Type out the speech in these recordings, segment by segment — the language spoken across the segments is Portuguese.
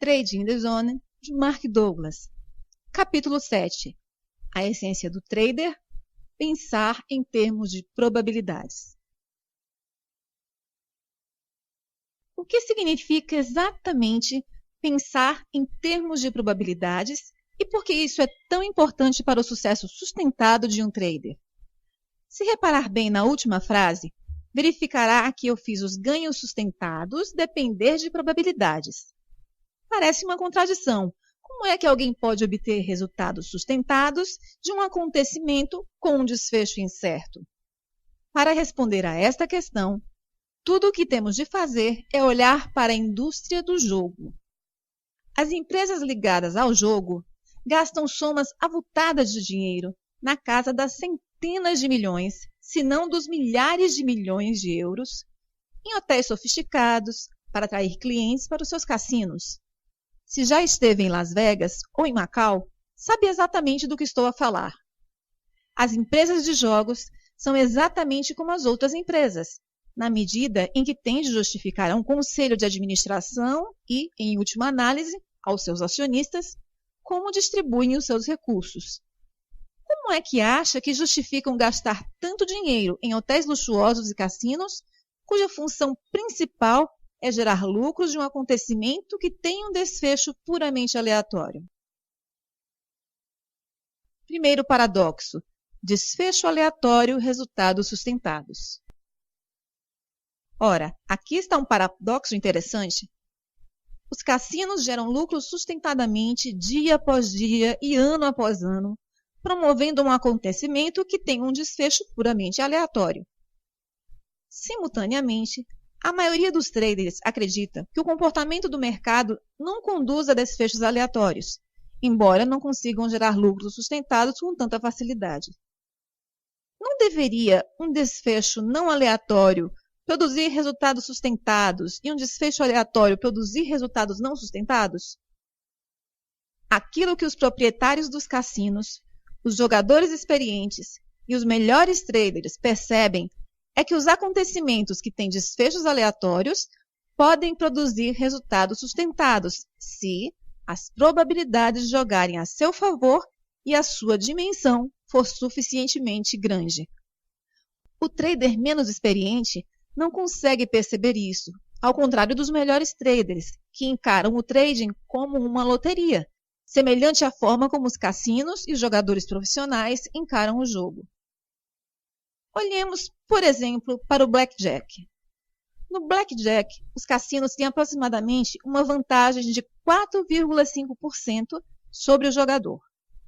Trading the Zone, de Mark Douglas. Capítulo 7. A essência do trader: pensar em termos de probabilidades. O que significa exatamente pensar em termos de probabilidades e por que isso é tão importante para o sucesso sustentado de um trader? Se reparar bem na última frase, verificará que eu fiz os ganhos sustentados depender de probabilidades. Parece uma contradição. Como é que alguém pode obter resultados sustentados de um acontecimento com um desfecho incerto? Para responder a esta questão, tudo o que temos de fazer é olhar para a indústria do jogo. As empresas ligadas ao jogo gastam somas avultadas de dinheiro, na casa das centenas de milhões, se não dos milhares de milhões de euros, em hotéis sofisticados para atrair clientes para os seus cassinos. Se já esteve em Las Vegas ou em Macau, sabe exatamente do que estou a falar. As empresas de jogos são exatamente como as outras empresas, na medida em que têm de justificar a um conselho de administração e, em última análise, aos seus acionistas, como distribuem os seus recursos. Como é que acha que justificam gastar tanto dinheiro em hotéis luxuosos e cassinos, cuja função principal é gerar lucros de um acontecimento que tem um desfecho puramente aleatório? Primeiro paradoxo: desfecho aleatório, resultados sustentados. Ora, aqui está um paradoxo interessante. Os cassinos geram lucros sustentadamente dia após dia e ano após ano, promovendo um acontecimento que tem um desfecho puramente aleatório. Simultaneamente, a maioria dos traders acredita que o comportamento do mercado não conduz a desfechos aleatórios, embora não consigam gerar lucros sustentados com tanta facilidade. Não deveria um desfecho não aleatório produzir resultados sustentados e um desfecho aleatório produzir resultados não sustentados? Aquilo que os proprietários dos cassinos, os jogadores experientes e os melhores traders percebem é que os acontecimentos que têm desfechos aleatórios podem produzir resultados sustentados se as probabilidades jogarem a seu favor e a sua dimensão for suficientemente grande. O trader menos experiente não consegue perceber isso, ao contrário dos melhores traders, que encaram o trading como uma loteria, semelhante à forma como os cassinos e os jogadores profissionais encaram o jogo. Olhemos, por exemplo, para o blackjack. No blackjack, os cassinos têm aproximadamente uma vantagem de 4,5% sobre o jogador,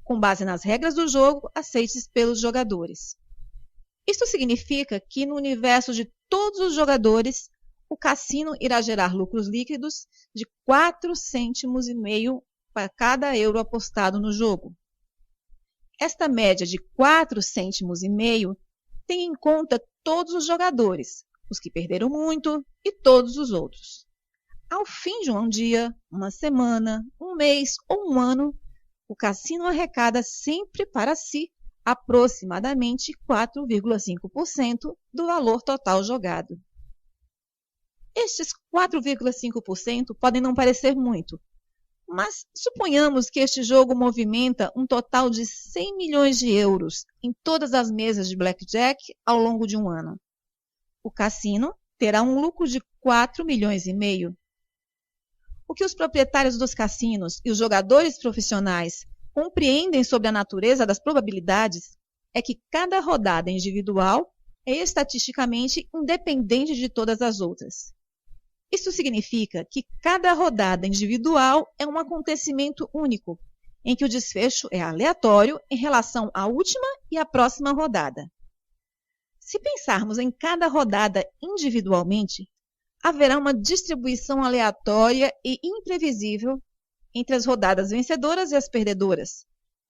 com base nas regras do jogo aceitas pelos jogadores. Isso significa que, no universo de todos os jogadores, o cassino irá gerar lucros líquidos de 4,5 cêntimos para cada euro apostado no jogo. Esta média de 4,5 cêntimos tem em conta todos os jogadores, os que perderam muito e todos os outros. Ao fim de um dia, uma semana, um mês ou um ano, o cassino arrecada sempre para si aproximadamente 4,5% do valor total jogado. Estes 4,5% podem não parecer muito, mas suponhamos que este jogo movimenta um total de 100 milhões de euros em todas as mesas de blackjack ao longo de um ano. O cassino terá um lucro de 4,5 milhões. O que os proprietários dos cassinos e os jogadores profissionais compreendem sobre a natureza das probabilidades é que cada rodada individual é estatisticamente independente de todas as outras. Isso significa que cada rodada individual é um acontecimento único, em que o desfecho é aleatório em relação à última e à próxima rodada. Se pensarmos em cada rodada individualmente, haverá uma distribuição aleatória e imprevisível entre as rodadas vencedoras e as perdedoras.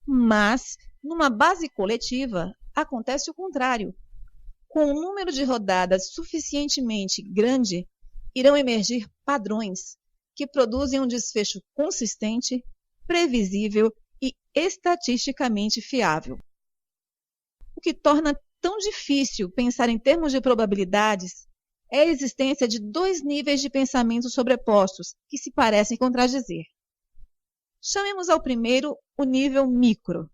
Mas, numa base coletiva, acontece o contrário. Com um número de rodadas suficientemente grande, irão emergir padrões que produzem um desfecho consistente, previsível e estatisticamente fiável. O que torna tão difícil pensar em termos de probabilidades é a existência de dois níveis de pensamento sobrepostos que se parecem contradizer. Chamemos ao primeiro o nível micro.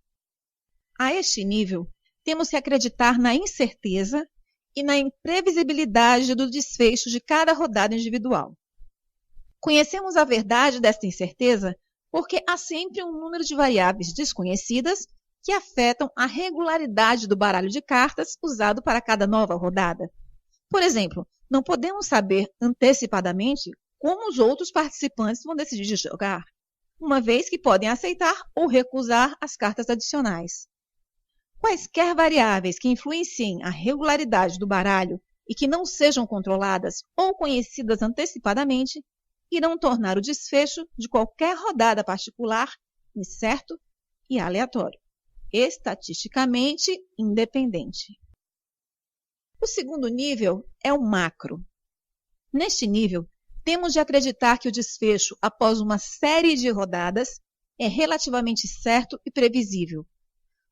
A este nível, temos que acreditar na incerteza e na imprevisibilidade do desfecho de cada rodada individual. Conhecemos a verdade desta incerteza porque há sempre um número de variáveis desconhecidas que afetam a regularidade do baralho de cartas usado para cada nova rodada. Por exemplo, não podemos saber antecipadamente como os outros participantes vão decidir jogar, uma vez que podem aceitar ou recusar as cartas adicionais. Quaisquer variáveis que influenciem a regularidade do baralho e que não sejam controladas ou conhecidas antecipadamente irão tornar o desfecho de qualquer rodada particular incerto e aleatório, estatisticamente independente. O segundo nível é o macro. Neste nível, temos de acreditar que o desfecho após uma série de rodadas é relativamente certo e previsível.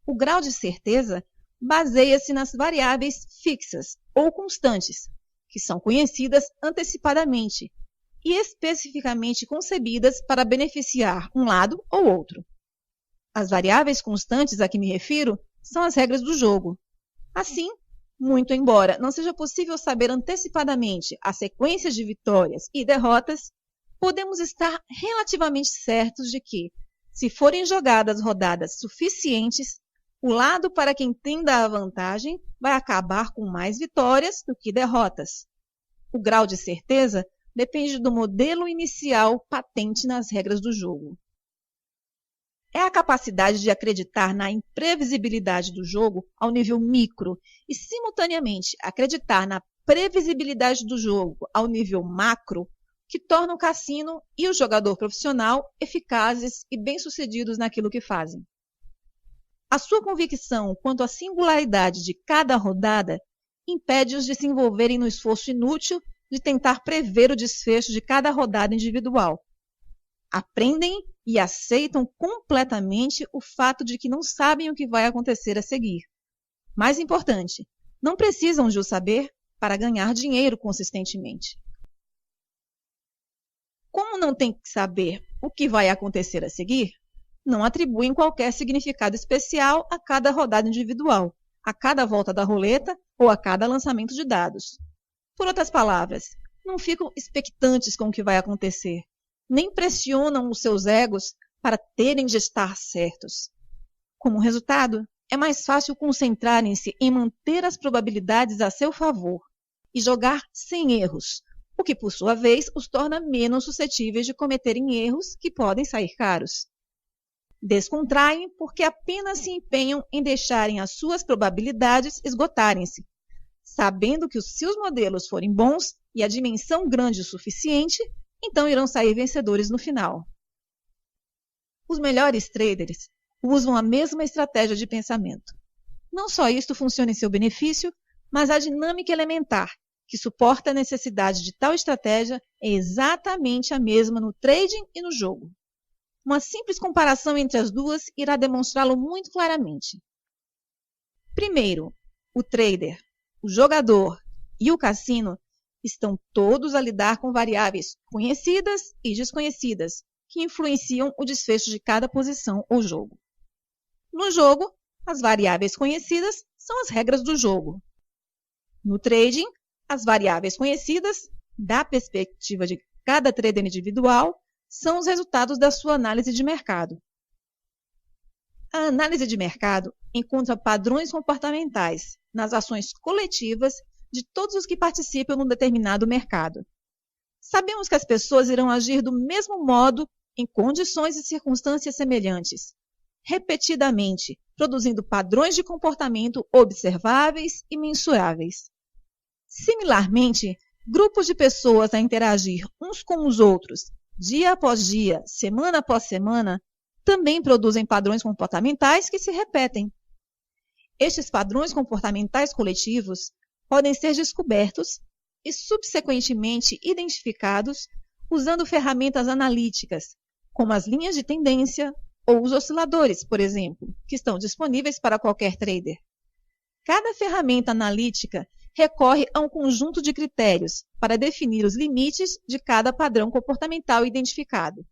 O grau de certeza baseia-se nas variáveis fixas ou constantes, que são conhecidas antecipadamente e especificamente concebidas para beneficiar um lado ou outro. As variáveis constantes a que me refiro são as regras do jogo. Assim, muito embora não seja possível saber antecipadamente a sequência de vitórias e derrotas, podemos estar relativamente certos de que, se forem jogadas rodadas suficientes, o lado para quem tenda a vantagem vai acabar com mais vitórias do que derrotas. O grau de certeza depende do modelo inicial patente nas regras do jogo. É a capacidade de acreditar na imprevisibilidade do jogo ao nível micro e, simultaneamente, acreditar na previsibilidade do jogo ao nível macro que torna o cassino e o jogador profissional eficazes e bem-sucedidos naquilo que fazem. A sua convicção quanto à singularidade de cada rodada impede-os de se envolverem no esforço inútil de tentar prever o desfecho de cada rodada individual. Aprendem e aceitam completamente o fato de que não sabem o que vai acontecer a seguir. Mais importante, não precisam de o saber para ganhar dinheiro consistentemente. Como não têm que saber o que vai acontecer a seguir, não atribuem qualquer significado especial a cada rodada individual, a cada volta da roleta ou a cada lançamento de dados. Por outras palavras, não ficam expectantes com o que vai acontecer, nem pressionam os seus egos para terem de estar certos. Como resultado, é mais fácil concentrarem-se em manter as probabilidades a seu favor e jogar sem erros, o que, por sua vez, os torna menos suscetíveis de cometerem erros que podem sair caros. Descontraem porque apenas se empenham em deixarem as suas probabilidades esgotarem-se, sabendo que se os modelos forem bons e a dimensão grande o suficiente, então irão sair vencedores no final. Os melhores traders usam a mesma estratégia de pensamento. Não só isto funciona em seu benefício, mas a dinâmica elementar que suporta a necessidade de tal estratégia é exatamente a mesma no trading e no jogo. Uma simples comparação entre as duas irá demonstrá-lo muito claramente. Primeiro, o trader, o jogador e o cassino estão todos a lidar com variáveis conhecidas e desconhecidas, que influenciam o desfecho de cada posição ou jogo. No jogo, as variáveis conhecidas são as regras do jogo. No trading, as variáveis conhecidas, da perspectiva de cada trader individual, são os resultados da sua análise de mercado. A análise de mercado encontra padrões comportamentais nas ações coletivas de todos os que participam num determinado mercado. Sabemos que as pessoas irão agir do mesmo modo em condições e circunstâncias semelhantes, repetidamente, produzindo padrões de comportamento observáveis e mensuráveis. Similarmente, grupos de pessoas a interagir uns com os outros, dia após dia, semana após semana, também produzem padrões comportamentais que se repetem. Estes padrões comportamentais coletivos podem ser descobertos e subsequentemente identificados usando ferramentas analíticas, como as linhas de tendência ou os osciladores, por exemplo, que estão disponíveis para qualquer trader. Cada ferramenta analítica recorre a um conjunto de critérios para definir os limites de cada padrão comportamental identificado.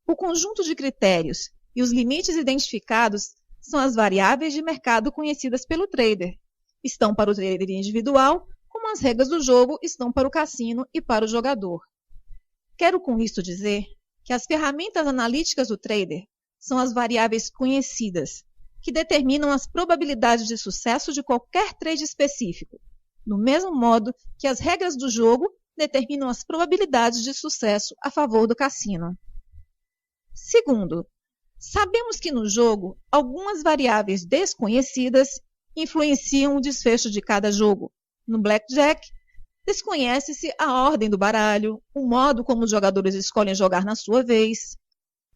O conjunto de critérios e os limites identificados são as variáveis de mercado conhecidas pelo trader. Estão para o trader individual, como as regras do jogo estão para o cassino e para o jogador. Quero com isto dizer que as ferramentas analíticas do trader são as variáveis conhecidas, que determinam as probabilidades de sucesso de qualquer trade específico, do mesmo modo que as regras do jogo determinam as probabilidades de sucesso a favor do cassino. Segundo, sabemos que no jogo algumas variáveis desconhecidas influenciam o desfecho de cada jogo. No blackjack, desconhece-se a ordem do baralho, o modo como os jogadores escolhem jogar na sua vez.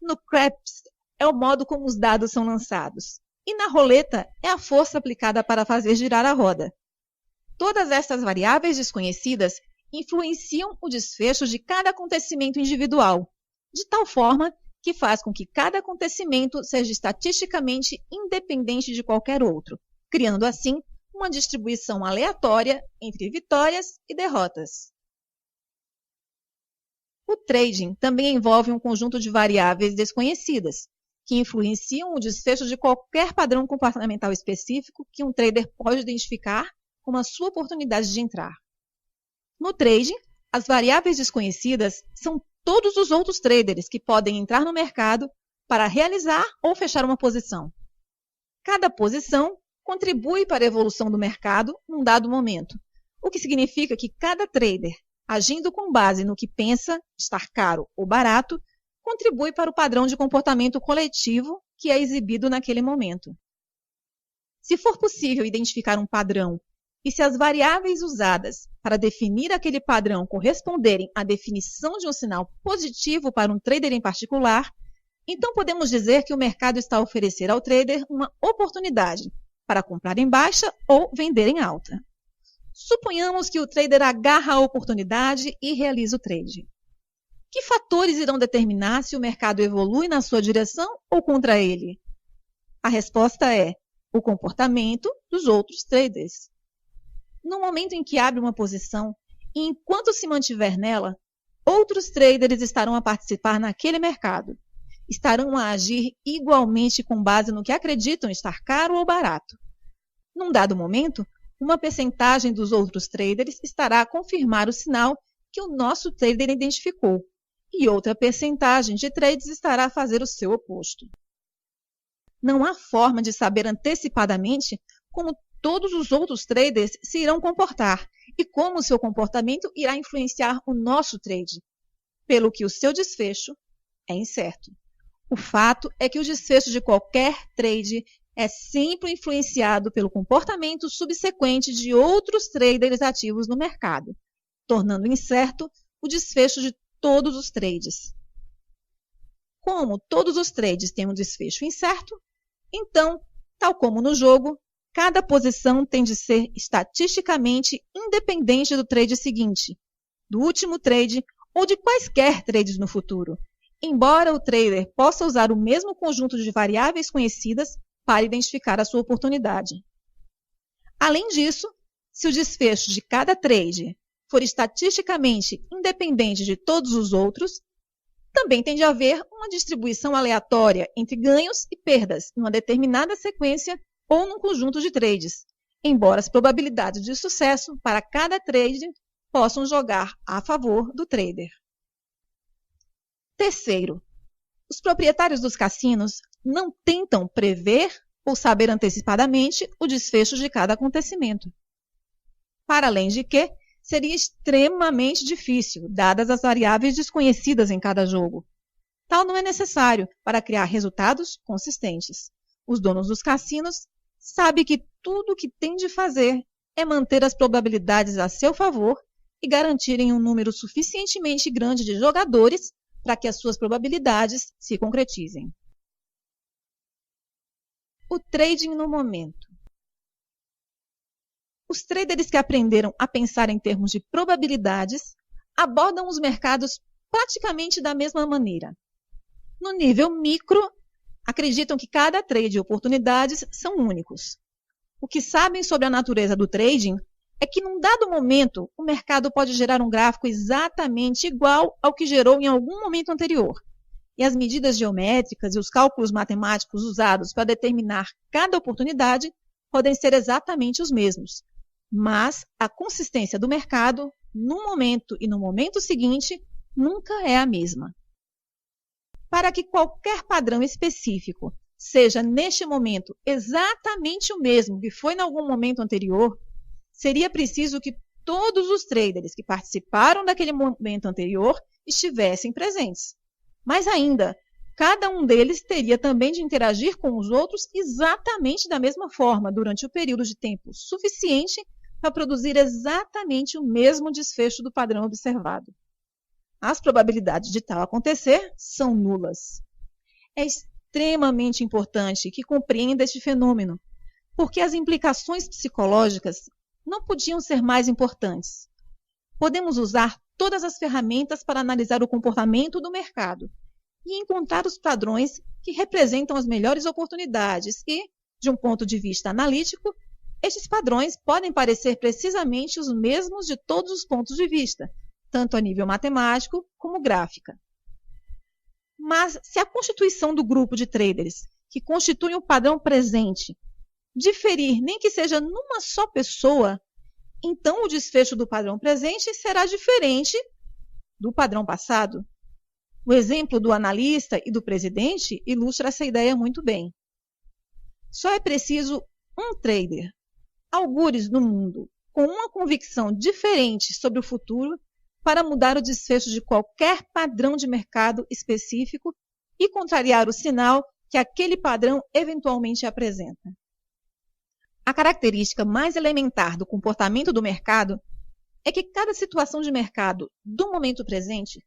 No craps, é o modo como os dados são lançados. E na roleta, é a força aplicada para fazer girar a roda. Todas essas variáveis desconhecidas influenciam o desfecho de cada acontecimento individual, de tal forma que faz com que cada acontecimento seja estatisticamente independente de qualquer outro, criando assim uma distribuição aleatória entre vitórias e derrotas. O trading também envolve um conjunto de variáveis desconhecidas, que influenciam o desfecho de qualquer padrão comportamental específico que um trader pode identificar como a sua oportunidade de entrar. No trading, as variáveis desconhecidas são todos os outros traders que podem entrar no mercado para realizar ou fechar uma posição. Cada posição contribui para a evolução do mercado num dado momento, o que significa que cada trader, agindo com base no que pensa estar caro ou barato, contribui para o padrão de comportamento coletivo que é exibido naquele momento. Se for possível identificar um padrão e se as variáveis usadas para definir aquele padrão corresponderem à definição de um sinal positivo para um trader em particular, então podemos dizer que o mercado está a oferecer ao trader uma oportunidade para comprar em baixa ou vender em alta. Suponhamos que o trader agarra a oportunidade e realiza o trade. Que fatores irão determinar se o mercado evolui na sua direção ou contra ele? A resposta é o comportamento dos outros traders. No momento em que abre uma posição e enquanto se mantiver nela, outros traders estarão a participar naquele mercado. Estarão a agir igualmente com base no que acreditam estar caro ou barato. Num dado momento, uma percentagem dos outros traders estará a confirmar o sinal que o nosso trader identificou, e outra percentagem de trades estará a fazer o seu oposto. Não há forma de saber antecipadamente como todos os outros traders se irão comportar e como o seu comportamento irá influenciar o nosso trade, pelo que o seu desfecho é incerto. O fato é que o desfecho de qualquer trade é sempre influenciado pelo comportamento subsequente de outros traders ativos no mercado, tornando incerto o desfecho de todos os trades. Como todos os trades têm um desfecho incerto, então, tal como no jogo, cada posição tem de ser estatisticamente independente do trade seguinte, do último trade ou de quaisquer trades no futuro, embora o trader possa usar o mesmo conjunto de variáveis conhecidas para identificar a sua oportunidade. Além disso, se o desfecho de cada trade for estatisticamente independente de todos os outros, também tem de haver uma distribuição aleatória entre ganhos e perdas em uma determinada sequência ou num conjunto de trades, embora as probabilidades de sucesso para cada trade possam jogar a favor do trader. Terceiro, os proprietários dos cassinos não tentam prever ou saber antecipadamente o desfecho de cada acontecimento. Para além de que, seria extremamente difícil, dadas as variáveis desconhecidas em cada jogo. Tal não é necessário para criar resultados consistentes. Os donos dos cassinos sabem que tudo o que têm de fazer é manter as probabilidades a seu favor e garantirem um número suficientemente grande de jogadores para que as suas probabilidades se concretizem. O trading no momento. Os traders que aprenderam a pensar em termos de probabilidades abordam os mercados praticamente da mesma maneira. No nível micro, acreditam que cada trade e oportunidades são únicos. O que sabem sobre a natureza do trading é que num dado momento o mercado pode gerar um gráfico exatamente igual ao que gerou em algum momento anterior. E as medidas geométricas e os cálculos matemáticos usados para determinar cada oportunidade podem ser exatamente os mesmos. Mas a consistência do mercado, num momento e no momento seguinte, nunca é a mesma. Para que qualquer padrão específico seja, neste momento, exatamente o mesmo que foi em algum momento anterior, seria preciso que todos os traders que participaram daquele momento anterior estivessem presentes. Mas ainda, cada um deles teria também de interagir com os outros exatamente da mesma forma durante o período de tempo suficiente para produzir exatamente o mesmo desfecho do padrão observado. As probabilidades de tal acontecer são nulas. É extremamente importante que compreenda este fenômeno, porque as implicações psicológicas não podiam ser mais importantes. Podemos usar todas as ferramentas para analisar o comportamento do mercado e encontrar os padrões que representam as melhores oportunidades e, de um ponto de vista analítico, estes padrões podem parecer precisamente os mesmos de todos os pontos de vista, tanto a nível matemático como gráfica. Mas se a constituição do grupo de traders, que constitui um padrão presente, diferir nem que seja numa só pessoa, então o desfecho do padrão presente será diferente do padrão passado. O exemplo do analista e do presidente ilustra essa ideia muito bem. Só é preciso um trader, algures no mundo, com uma convicção diferente sobre o futuro para mudar o desfecho de qualquer padrão de mercado específico e contrariar o sinal que aquele padrão eventualmente apresenta. A característica mais elementar do comportamento do mercado é que cada situação de mercado do momento presente,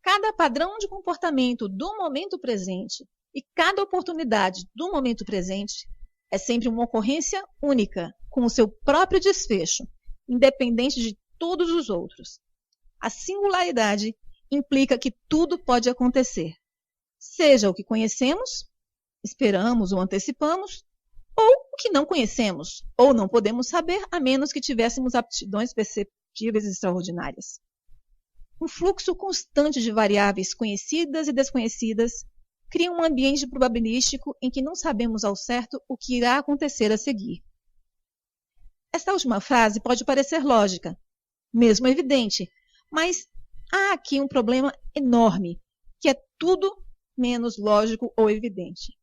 cada padrão de comportamento do momento presente e cada oportunidade do momento presente é sempre uma ocorrência única, com o seu próprio desfecho, independente de todos os outros. A singularidade implica que tudo pode acontecer, seja o que conhecemos, esperamos ou antecipamos, ou o que não conhecemos, ou não podemos saber, a menos que tivéssemos aptidões perceptíveis extraordinárias. Um fluxo constante de variáveis conhecidas e desconhecidas cria um ambiente probabilístico em que não sabemos ao certo o que irá acontecer a seguir. Esta última frase pode parecer lógica, mesmo evidente, mas há aqui um problema enorme, que é tudo menos lógico ou evidente.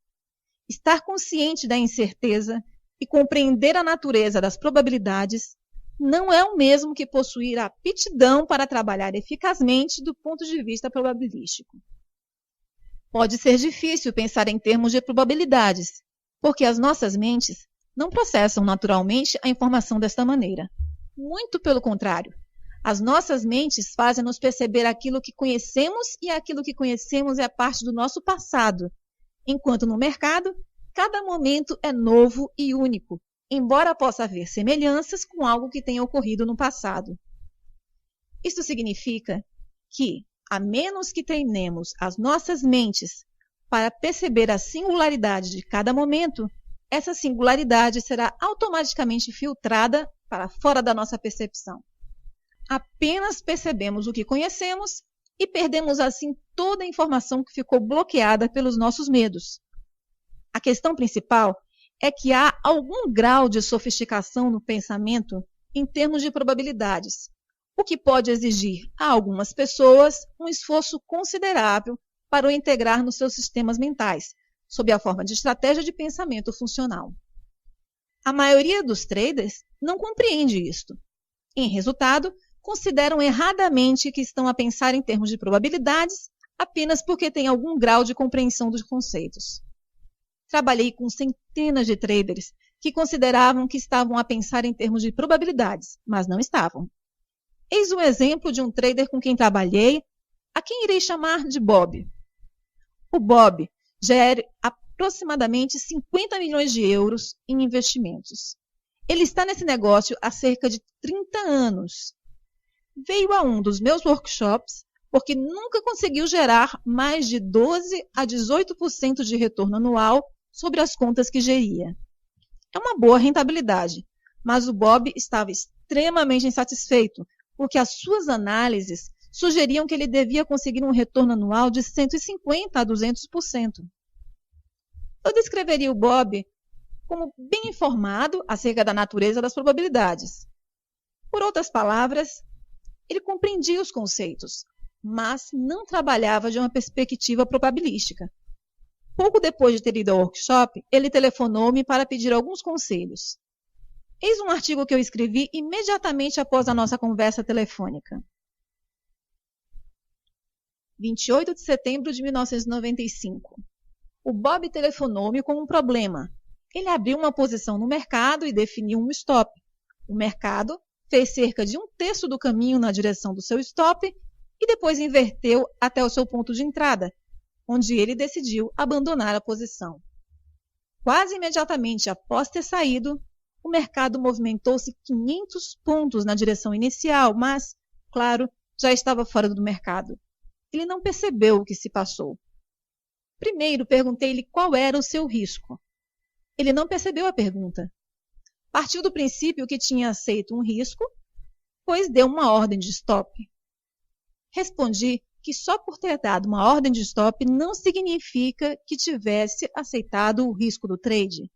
Estar consciente da incerteza e compreender a natureza das probabilidades não é o mesmo que possuir a aptidão para trabalhar eficazmente do ponto de vista probabilístico. Pode ser difícil pensar em termos de probabilidades, porque as nossas mentes não processam naturalmente a informação desta maneira. Muito pelo contrário, as nossas mentes fazem-nos perceber aquilo que conhecemos e aquilo que conhecemos é parte do nosso passado, enquanto no mercado, cada momento é novo e único, embora possa haver semelhanças com algo que tenha ocorrido no passado. Isso significa que, a menos que treinemos as nossas mentes para perceber a singularidade de cada momento, essa singularidade será automaticamente filtrada para fora da nossa percepção. Apenas percebemos o que conhecemos e perdemos assim toda a informação que ficou bloqueada pelos nossos medos. A questão principal é que há algum grau de sofisticação no pensamento em termos de probabilidades, o que pode exigir a algumas pessoas um esforço considerável para o integrar nos seus sistemas mentais, sob a forma de estratégia de pensamento funcional. A maioria dos traders não compreende isto. Em resultado, consideram erradamente que estão a pensar em termos de probabilidades apenas porque têm algum grau de compreensão dos conceitos. Trabalhei com centenas de traders que consideravam que estavam a pensar em termos de probabilidades, mas não estavam. Eis um exemplo de um trader com quem trabalhei, a quem irei chamar de Bob. O Bob gera aproximadamente 50 milhões de euros em investimentos. Ele está nesse negócio há cerca de 30 anos. Veio a um dos meus workshops porque nunca conseguiu gerar mais de 12 a 18% de retorno anual sobre as contas que geria. É uma boa rentabilidade, mas o Bob estava extremamente insatisfeito, porque as suas análises sugeriam que ele devia conseguir um retorno anual de 150% a 200%. Eu descreveria o Bob como bem informado acerca da natureza das probabilidades. Por outras palavras, ele compreendia os conceitos, mas não trabalhava de uma perspectiva probabilística. Pouco depois de ter ido ao workshop, ele telefonou-me para pedir alguns conselhos. Eis um artigo que eu escrevi imediatamente após a nossa conversa telefônica. 28 de setembro de 1995. O Bob telefonou-me com um problema. Ele abriu uma posição no mercado e definiu um stop. O mercado fez cerca de 1/3 do caminho na direção do seu stop e depois inverteu até o seu ponto de entrada, onde ele decidiu abandonar a posição. Quase imediatamente após ter saído, o mercado movimentou-se 500 pontos na direção inicial, mas, claro, já estava fora do mercado. Ele não percebeu o que se passou. Primeiro perguntei-lhe qual era o seu risco. Ele não percebeu a pergunta. Partiu do princípio que tinha aceito um risco, pois deu uma ordem de stop. Respondi que só por ter dado uma ordem de stop não significa que tivesse aceitado o risco do trade.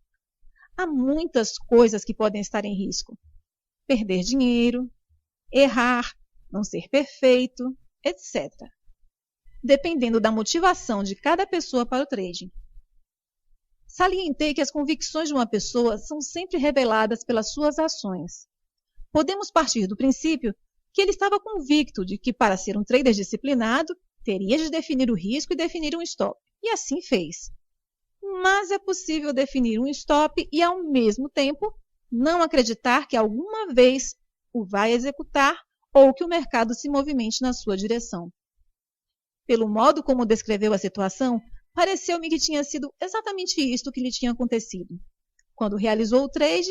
Há muitas coisas que podem estar em risco. Perder dinheiro, errar, não ser perfeito, etc. Dependendo da motivação de cada pessoa para o trading. Salientei que as convicções de uma pessoa são sempre reveladas pelas suas ações. Podemos partir do princípio que ele estava convicto de que, para ser um trader disciplinado, teria de definir o risco e definir um stop. E assim fez. Mas é possível definir um stop e, ao mesmo tempo, não acreditar que alguma vez o vai executar ou que o mercado se movimente na sua direção. Pelo modo como descreveu a situação, pareceu-me que tinha sido exatamente isto que lhe tinha acontecido. Quando realizou o trade,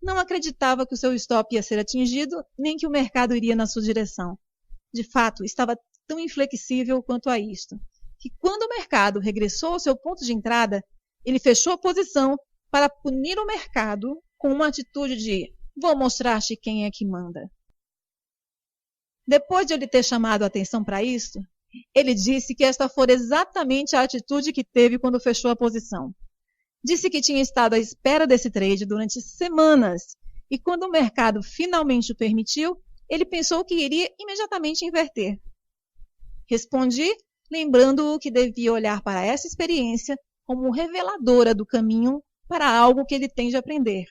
não acreditava que o seu stop ia ser atingido, nem que o mercado iria na sua direção. De fato, estava tão inflexível quanto a isto, que quando o mercado regressou ao seu ponto de entrada, ele fechou a posição para punir o mercado com uma atitude de "vou mostrar-te quem é que manda". Depois de ele ter chamado a atenção para isto, ele disse que esta fora exatamente a atitude que teve quando fechou a posição. Disse que tinha estado à espera desse trade durante semanas e quando o mercado finalmente o permitiu, ele pensou que iria imediatamente inverter. Respondi, lembrando-o que devia olhar para essa experiência como reveladora do caminho para algo que ele tem de aprender.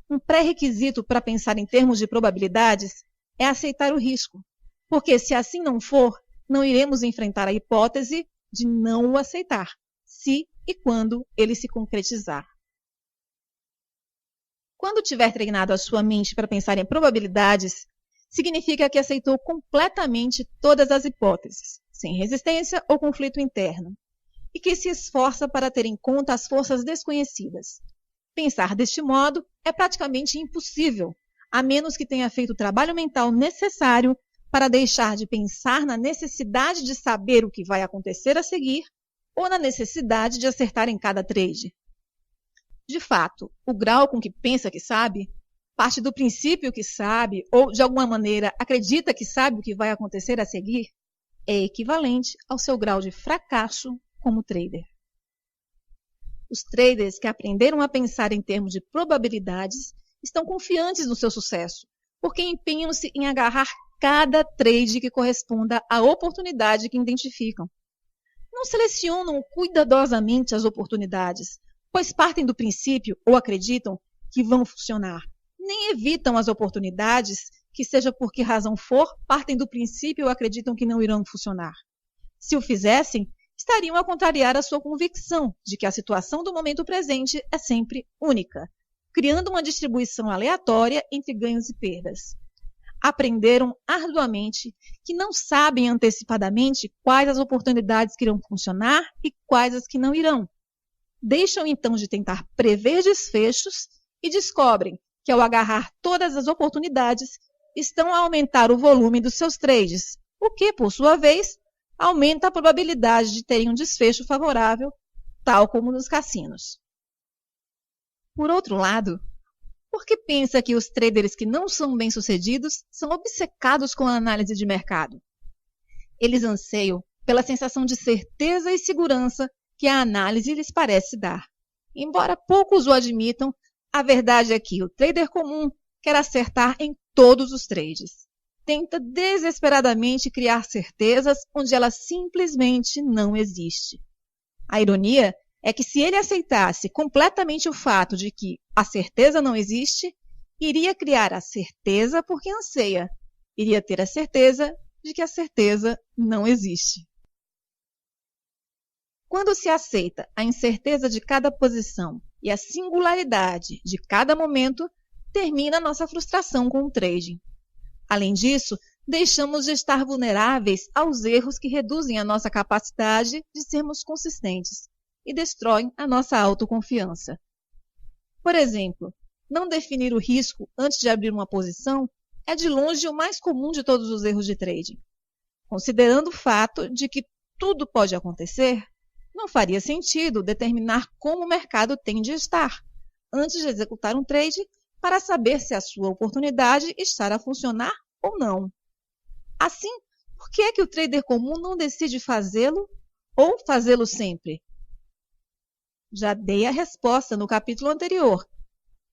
Um pré-requisito para pensar em termos de probabilidades é aceitar o risco, porque se assim não for, não iremos enfrentar a hipótese de não o aceitar, se e quando ele se concretizar. Quando tiver treinado a sua mente para pensar em probabilidades, significa que aceitou completamente todas as hipóteses, sem resistência ou conflito interno, e que se esforça para ter em conta as forças desconhecidas. Pensar deste modo é praticamente impossível, a menos que tenha feito o trabalho mental necessário para deixar de pensar na necessidade de saber o que vai acontecer a seguir ou na necessidade de acertar em cada trade. De fato, o grau com que pensa que sabe, parte do princípio que sabe ou, de alguma maneira, acredita que sabe o que vai acontecer a seguir, é equivalente ao seu grau de fracasso como trader. Os traders que aprenderam a pensar em termos de probabilidades estão confiantes no seu sucesso, porque empenham-se em agarrar cada trade que corresponda à oportunidade que identificam. Não selecionam cuidadosamente as oportunidades, pois partem do princípio ou acreditam que vão funcionar. Nem evitam as oportunidades que, seja por que razão for, partem do princípio ou acreditam que não irão funcionar. Se o fizessem, estariam a contrariar a sua convicção de que a situação do momento presente é sempre única, criando uma distribuição aleatória entre ganhos e perdas. Aprenderam arduamente que não sabem antecipadamente quais as oportunidades que irão funcionar e quais as que não irão. Deixam então de tentar prever desfechos e descobrem que, ao agarrar todas as oportunidades, estão a aumentar o volume dos seus trades, o que, por sua vez, aumenta a probabilidade de terem um desfecho favorável, tal como nos cassinos. Por outro lado, Porque pensa que os traders que não são bem-sucedidos são obcecados com a análise de mercado. Eles anseiam pela sensação de certeza e segurança que a análise lhes parece dar. Embora poucos o admitam, a verdade é que o trader comum quer acertar em todos os trades. Tenta desesperadamente criar certezas onde ela simplesmente não existe. A ironia é que se ele aceitasse completamente o fato de que a certeza não existe, iria criar a certeza porque anseia. Iria ter a certeza de que a certeza não existe. Quando se aceita a incerteza de cada posição e a singularidade de cada momento, termina nossa frustração com o trading. Além disso, deixamos de estar vulneráveis aos erros que reduzem a nossa capacidade de sermos consistentes e destroem a nossa autoconfiança. Por exemplo, não definir o risco antes de abrir uma posição é de longe o mais comum de todos os erros de trading. Considerando o fato de que tudo pode acontecer, não faria sentido determinar como o mercado tem de estar antes de executar um trade para saber se a sua oportunidade está a funcionar ou não. Assim, por que é que o trader comum não decide fazê-lo ou fazê-lo sempre? Já dei a resposta no capítulo anterior,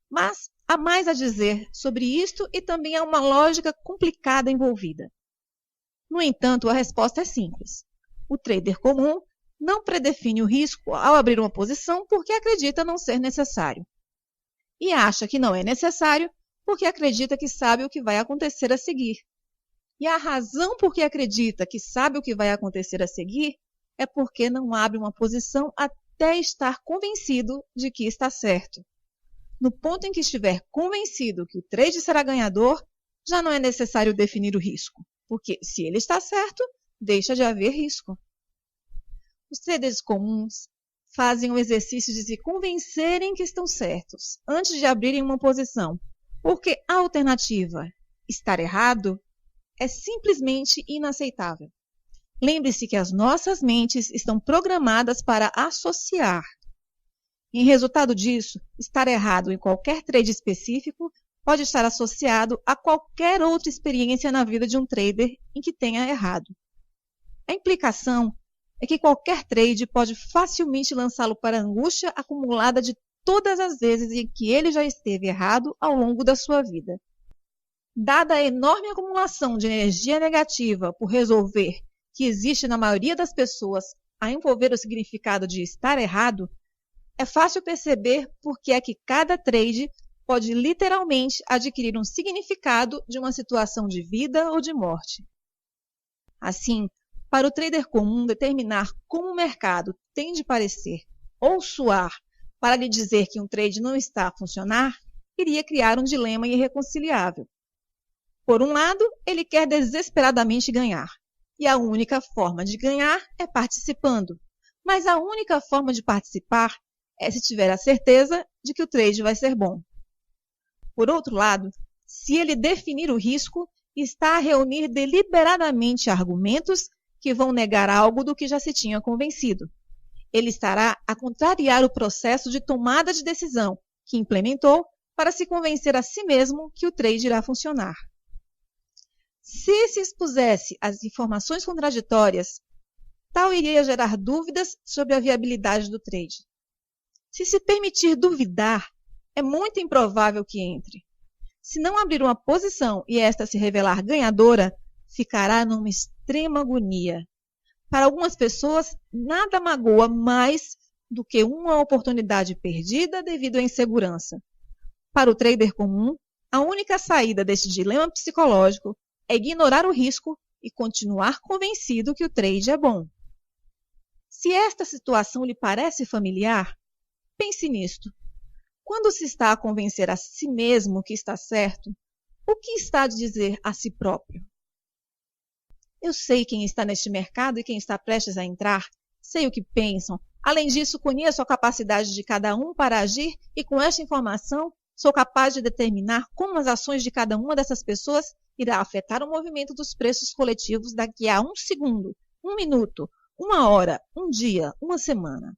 mas há mais a dizer sobre isto e também há uma lógica complicada envolvida. No entanto, a resposta é simples. O trader comum não predefine o risco ao abrir uma posição porque acredita não ser necessário. E acha que não é necessário porque acredita que sabe o que vai acontecer a seguir. E a razão por que acredita que sabe o que vai acontecer a seguir é porque não abre uma posição até estar convencido de que está certo. No ponto em que estiver convencido que o trade será ganhador, já não é necessário definir o risco, porque se ele está certo, deixa de haver risco. Os traders comuns fazem o exercício de se convencerem que estão certos antes de abrirem uma posição, porque a alternativa, estar errado, é simplesmente inaceitável. Lembre-se que as nossas mentes estão programadas para associar. Em resultado disso, estar errado em qualquer trade específico pode estar associado a qualquer outra experiência na vida de um trader em que tenha errado. A implicação é que qualquer trade pode facilmente lançá-lo para a angústia acumulada de todas as vezes em que ele já esteve errado ao longo da sua vida. Dada a enorme acumulação de energia negativa por resolver que existe na maioria das pessoas a envolver o significado de estar errado, é fácil perceber por que é que cada trade pode literalmente adquirir um significado de uma situação de vida ou de morte. Assim, para o trader comum determinar como o mercado tem de parecer ou soar para lhe dizer que um trade não está a funcionar, iria criar um dilema irreconciliável. Por um lado, ele quer desesperadamente ganhar, e a única forma de ganhar é participando. Mas a única forma de participar é se tiver a certeza de que o trade vai ser bom. Por outro lado, se ele definir o risco, está a reunir deliberadamente argumentos que vão negar algo do que já se tinha convencido. Ele estará a contrariar o processo de tomada de decisão que implementou para se convencer a si mesmo que o trade irá funcionar. Se expusesse às informações contraditórias, tal iria gerar dúvidas sobre a viabilidade do trade. Se se permitir duvidar, é muito improvável que entre. Se não abrir uma posição e esta se revelar ganhadora, ficará numa extrema agonia. Para algumas pessoas, nada magoa mais do que uma oportunidade perdida devido à insegurança. Para o trader comum, a única saída deste dilema psicológico é ignorar o risco e continuar convencido que o trade é bom. Se esta situação lhe parece familiar, pense nisto. Quando se está a convencer a si mesmo que está certo, o que está a dizer a si próprio? Eu sei quem está neste mercado e quem está prestes a entrar, sei o que pensam. Além disso, conheço a capacidade de cada um para agir e com esta informação sou capaz de determinar como as ações de cada uma dessas pessoas irá afetar o movimento dos preços coletivos daqui a 1 segundo, 1 minuto, 1 hora, 1 dia, 1 semana.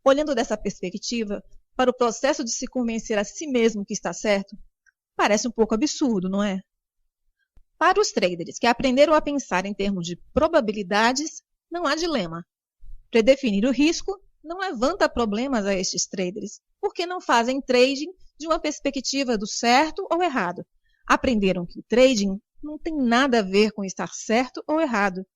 Olhando dessa perspectiva, para o processo de se convencer a si mesmo que está certo, parece um pouco absurdo, não é? Para os traders que aprenderam a pensar em termos de probabilidades, não há dilema. Predefinir o risco não levanta problemas a estes traders, porque não fazem trading de uma perspectiva do certo ou errado. Aprenderam que o trading não tem nada a ver com estar certo ou errado.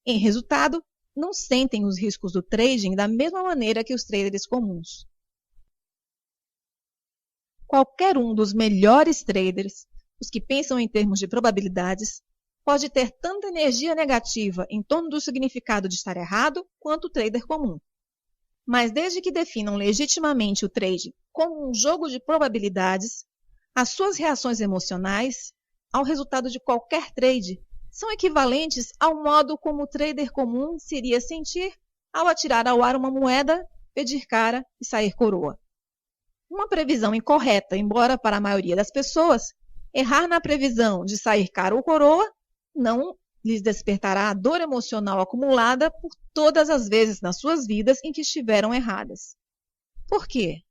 Em resultado, não sentem os riscos do trading da mesma maneira que os traders comuns. Qualquer um dos melhores traders, os que pensam em termos de probabilidades, pode ter tanta energia negativa em torno do significado de estar errado quanto o trader comum. Mas desde que definam legitimamente o trade como um jogo de probabilidades, as suas reações emocionais ao resultado de qualquer trade são equivalentes ao modo como o trader comum se iria sentir ao atirar ao ar uma moeda, pedir cara e sair coroa. Uma previsão incorreta, embora para a maioria das pessoas, errar na previsão de sair cara ou coroa não lhes despertará a dor emocional acumulada por todas as vezes nas suas vidas em que estiveram erradas. Por quê?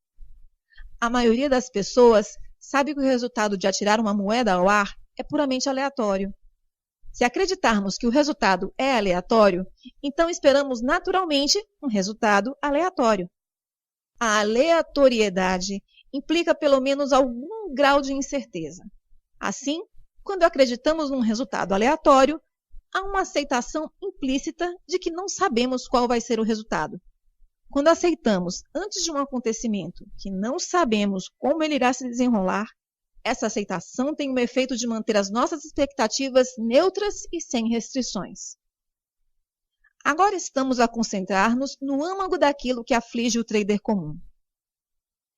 A maioria das pessoas sabe que o resultado de atirar uma moeda ao ar é puramente aleatório. Se acreditarmos que o resultado é aleatório, então esperamos naturalmente um resultado aleatório. A aleatoriedade implica pelo menos algum grau de incerteza. Assim, quando acreditamos num resultado aleatório, há uma aceitação implícita de que não sabemos qual vai ser o resultado. Quando aceitamos antes de um acontecimento que não sabemos como ele irá se desenrolar, essa aceitação tem o efeito de manter as nossas expectativas neutras e sem restrições. Agora estamos a concentrar-nos no âmago daquilo que aflige o trader comum.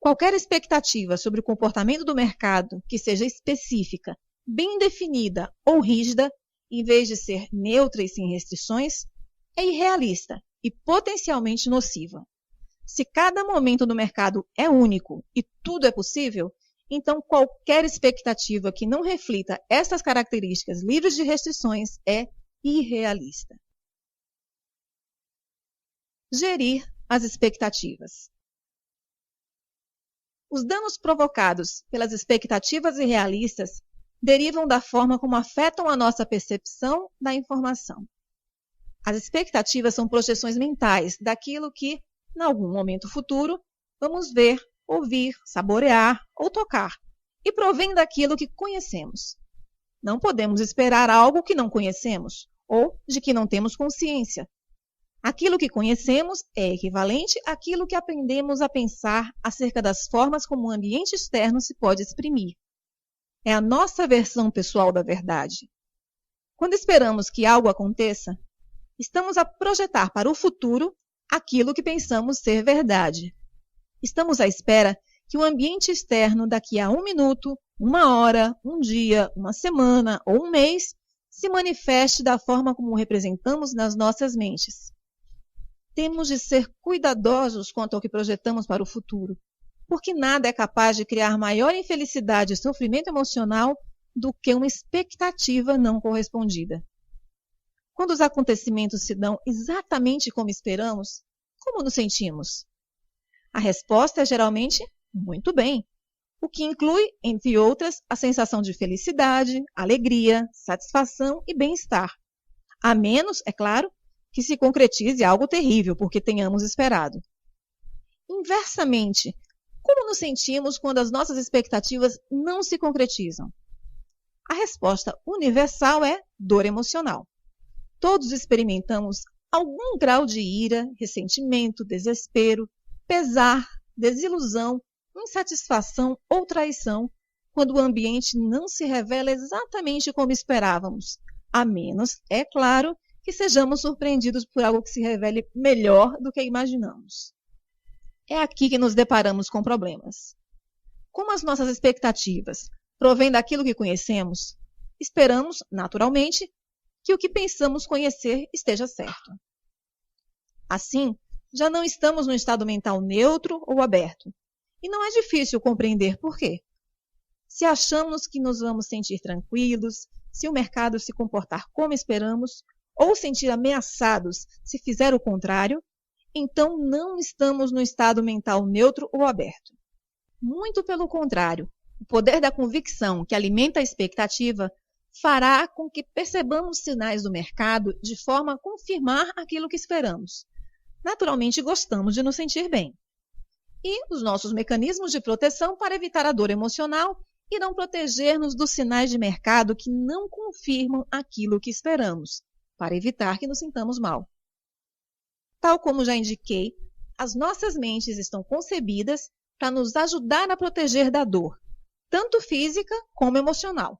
Qualquer expectativa sobre o comportamento do mercado que seja específica, bem definida ou rígida, em vez de ser neutra e sem restrições, é irrealista e potencialmente nociva. Se cada momento do mercado é único e tudo é possível, então qualquer expectativa que não reflita essas características livres de restrições é irrealista. Gerir as expectativas. Os danos provocados pelas expectativas irrealistas derivam da forma como afetam a nossa percepção da informação. As expectativas são projeções mentais daquilo que, em algum momento futuro, vamos ver, ouvir, saborear ou tocar, e provém daquilo que conhecemos. Não podemos esperar algo que não conhecemos ou de que não temos consciência. Aquilo que conhecemos é equivalente àquilo que aprendemos a pensar acerca das formas como o ambiente externo se pode exprimir. É a nossa versão pessoal da verdade. Quando esperamos que algo aconteça, estamos a projetar para o futuro aquilo que pensamos ser verdade. Estamos à espera que o ambiente externo daqui a 1 minuto, 1 hora, 1 dia, 1 semana ou 1 mês se manifeste da forma como o representamos nas nossas mentes. Temos de ser cuidadosos quanto ao que projetamos para o futuro, porque nada é capaz de criar maior infelicidade e sofrimento emocional do que uma expectativa não correspondida. Quando os acontecimentos se dão exatamente como esperamos, como nos sentimos? A resposta é geralmente muito bem, o que inclui, entre outras, a sensação de felicidade, alegria, satisfação e bem-estar. A menos, é claro, que se concretize algo terrível, porque tenhamos esperado. Inversamente, como nos sentimos quando as nossas expectativas não se concretizam? A resposta universal é dor emocional. Todos experimentamos algum grau de ira, ressentimento, desespero, pesar, desilusão, insatisfação ou traição quando o ambiente não se revela exatamente como esperávamos, a menos, é claro, que sejamos surpreendidos por algo que se revele melhor do que imaginamos. É aqui que nos deparamos com problemas. Como as nossas expectativas provêm daquilo que conhecemos, esperamos, naturalmente, que o que pensamos conhecer esteja certo. Assim, já não estamos no estado mental neutro ou aberto. E não é difícil compreender por quê. Se achamos que nos vamos sentir tranquilos, se o mercado se comportar como esperamos, ou sentir ameaçados se fizer o contrário, então não estamos no estado mental neutro ou aberto. Muito pelo contrário, o poder da convicção que alimenta a expectativa fará com que percebamos sinais do mercado de forma a confirmar aquilo que esperamos. Naturalmente, gostamos de nos sentir bem. E os nossos mecanismos de proteção para evitar a dor emocional irão proteger-nos dos sinais de mercado que não confirmam aquilo que esperamos, para evitar que nos sintamos mal. Tal como já indiquei, as nossas mentes estão concebidas para nos ajudar a proteger da dor, tanto física como emocional.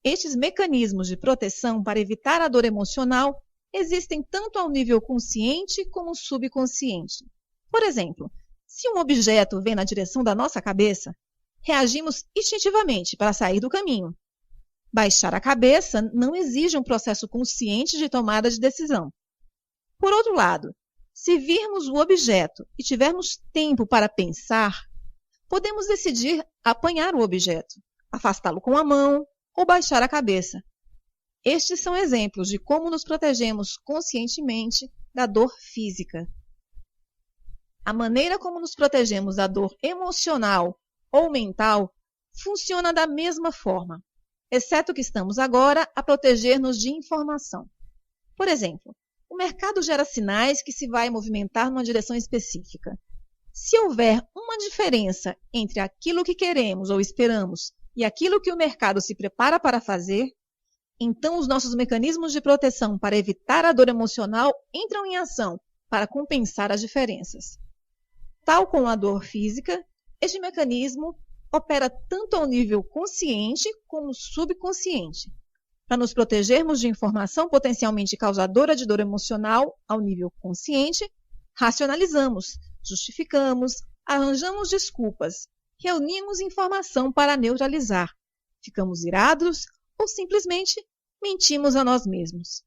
Estes mecanismos de proteção para evitar a dor emocional existem tanto ao nível consciente como subconsciente. Por exemplo, se um objeto vem na direção da nossa cabeça, reagimos instintivamente para sair do caminho. Baixar a cabeça não exige um processo consciente de tomada de decisão. Por outro lado, se virmos o objeto e tivermos tempo para pensar, podemos decidir apanhar o objeto, afastá-lo com a mão ou baixar a cabeça. Estes são exemplos de como nos protegemos conscientemente da dor física. A maneira como nos protegemos da dor emocional ou mental funciona da mesma forma, exceto que estamos agora a proteger-nos de informação. Por exemplo, o mercado gera sinais que se vai movimentar numa direção específica. Se houver uma diferença entre aquilo que queremos ou esperamos e aquilo que o mercado se prepara para fazer, então os nossos mecanismos de proteção para evitar a dor emocional entram em ação para compensar as diferenças. Tal como a dor física, este mecanismo opera tanto ao nível consciente como subconsciente. Para nos protegermos de informação potencialmente causadora de dor emocional ao nível consciente, racionalizamos, justificamos, arranjamos desculpas, reunimos informação para neutralizar, ficamos irados ou simplesmente mentimos a nós mesmos.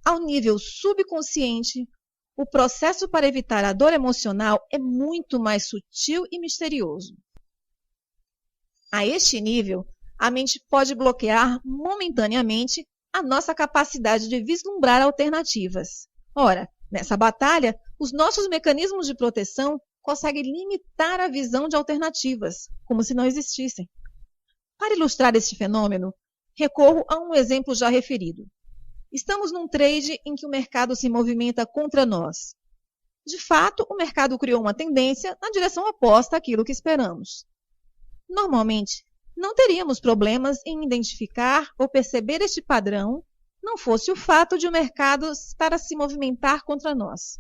Ao nível subconsciente, o processo para evitar a dor emocional é muito mais sutil e misterioso. A este nível, a mente pode bloquear momentaneamente a nossa capacidade de vislumbrar alternativas. Ora, nessa batalha, os nossos mecanismos de proteção conseguem limitar a visão de alternativas, como se não existissem. Para ilustrar este fenômeno, recorro a um exemplo já referido. Estamos num trade em que o mercado se movimenta contra nós. De fato, o mercado criou uma tendência na direção oposta àquilo que esperamos. Normalmente, não teríamos problemas em identificar ou perceber este padrão, não fosse o fato de o mercado estar a se movimentar contra nós.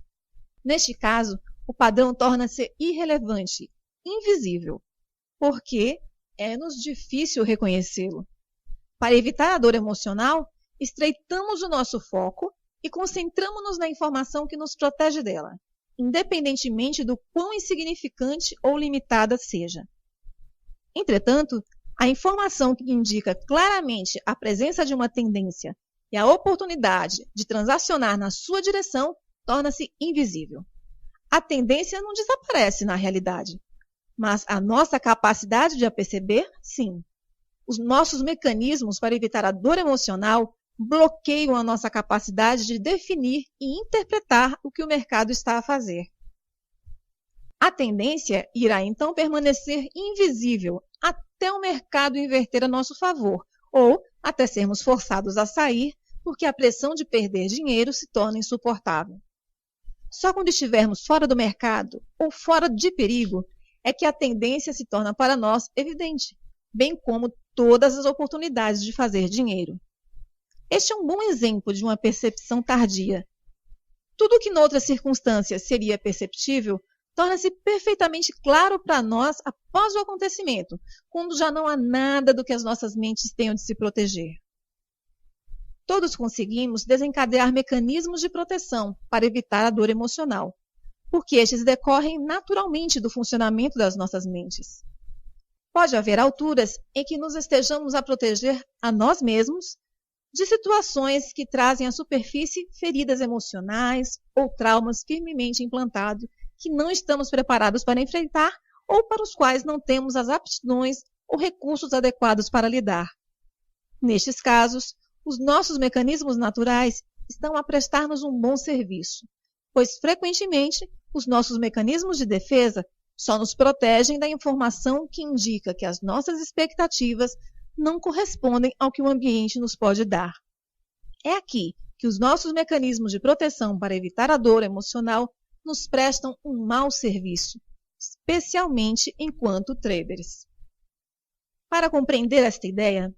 Neste caso, o padrão torna-se irrelevante, invisível, porque é-nos difícil reconhecê-lo. Para evitar a dor emocional, estreitamos o nosso foco e concentramos-nos na informação que nos protege dela, independentemente do quão insignificante ou limitada seja. Entretanto, a informação que indica claramente a presença de uma tendência e a oportunidade de transacionar na sua direção torna-se invisível. A tendência não desaparece na realidade, mas a nossa capacidade de a perceber, sim. Os nossos mecanismos para evitar a dor emocional bloqueiam a nossa capacidade de definir e interpretar o que o mercado está a fazer. A tendência irá então permanecer invisível até o mercado inverter a nosso favor, ou até sermos forçados a sair porque a pressão de perder dinheiro se torna insuportável. Só quando estivermos fora do mercado ou fora de perigo é que a tendência se torna para nós evidente, bem como todas as oportunidades de fazer dinheiro. Este é um bom exemplo de uma percepção tardia. Tudo que noutras circunstâncias seria perceptível torna-se perfeitamente claro para nós após o acontecimento, quando já não há nada do que as nossas mentes tenham de se proteger. Todos conseguimos desencadear mecanismos de proteção para evitar a dor emocional, porque estes decorrem naturalmente do funcionamento das nossas mentes. Pode haver alturas em que nos estejamos a proteger a nós mesmos de situações que trazem à superfície feridas emocionais ou traumas firmemente implantados que não estamos preparados para enfrentar ou para os quais não temos as aptidões ou recursos adequados para lidar. Nestes casos, os nossos mecanismos naturais estão a prestar-nos um bom serviço, pois frequentemente os nossos mecanismos de defesa só nos protegem da informação que indica que as nossas expectativas não correspondem ao que o ambiente nos pode dar. É aqui que os nossos mecanismos de proteção para evitar a dor emocional nos prestam um mau serviço, especialmente enquanto traders. Para compreender esta ideia,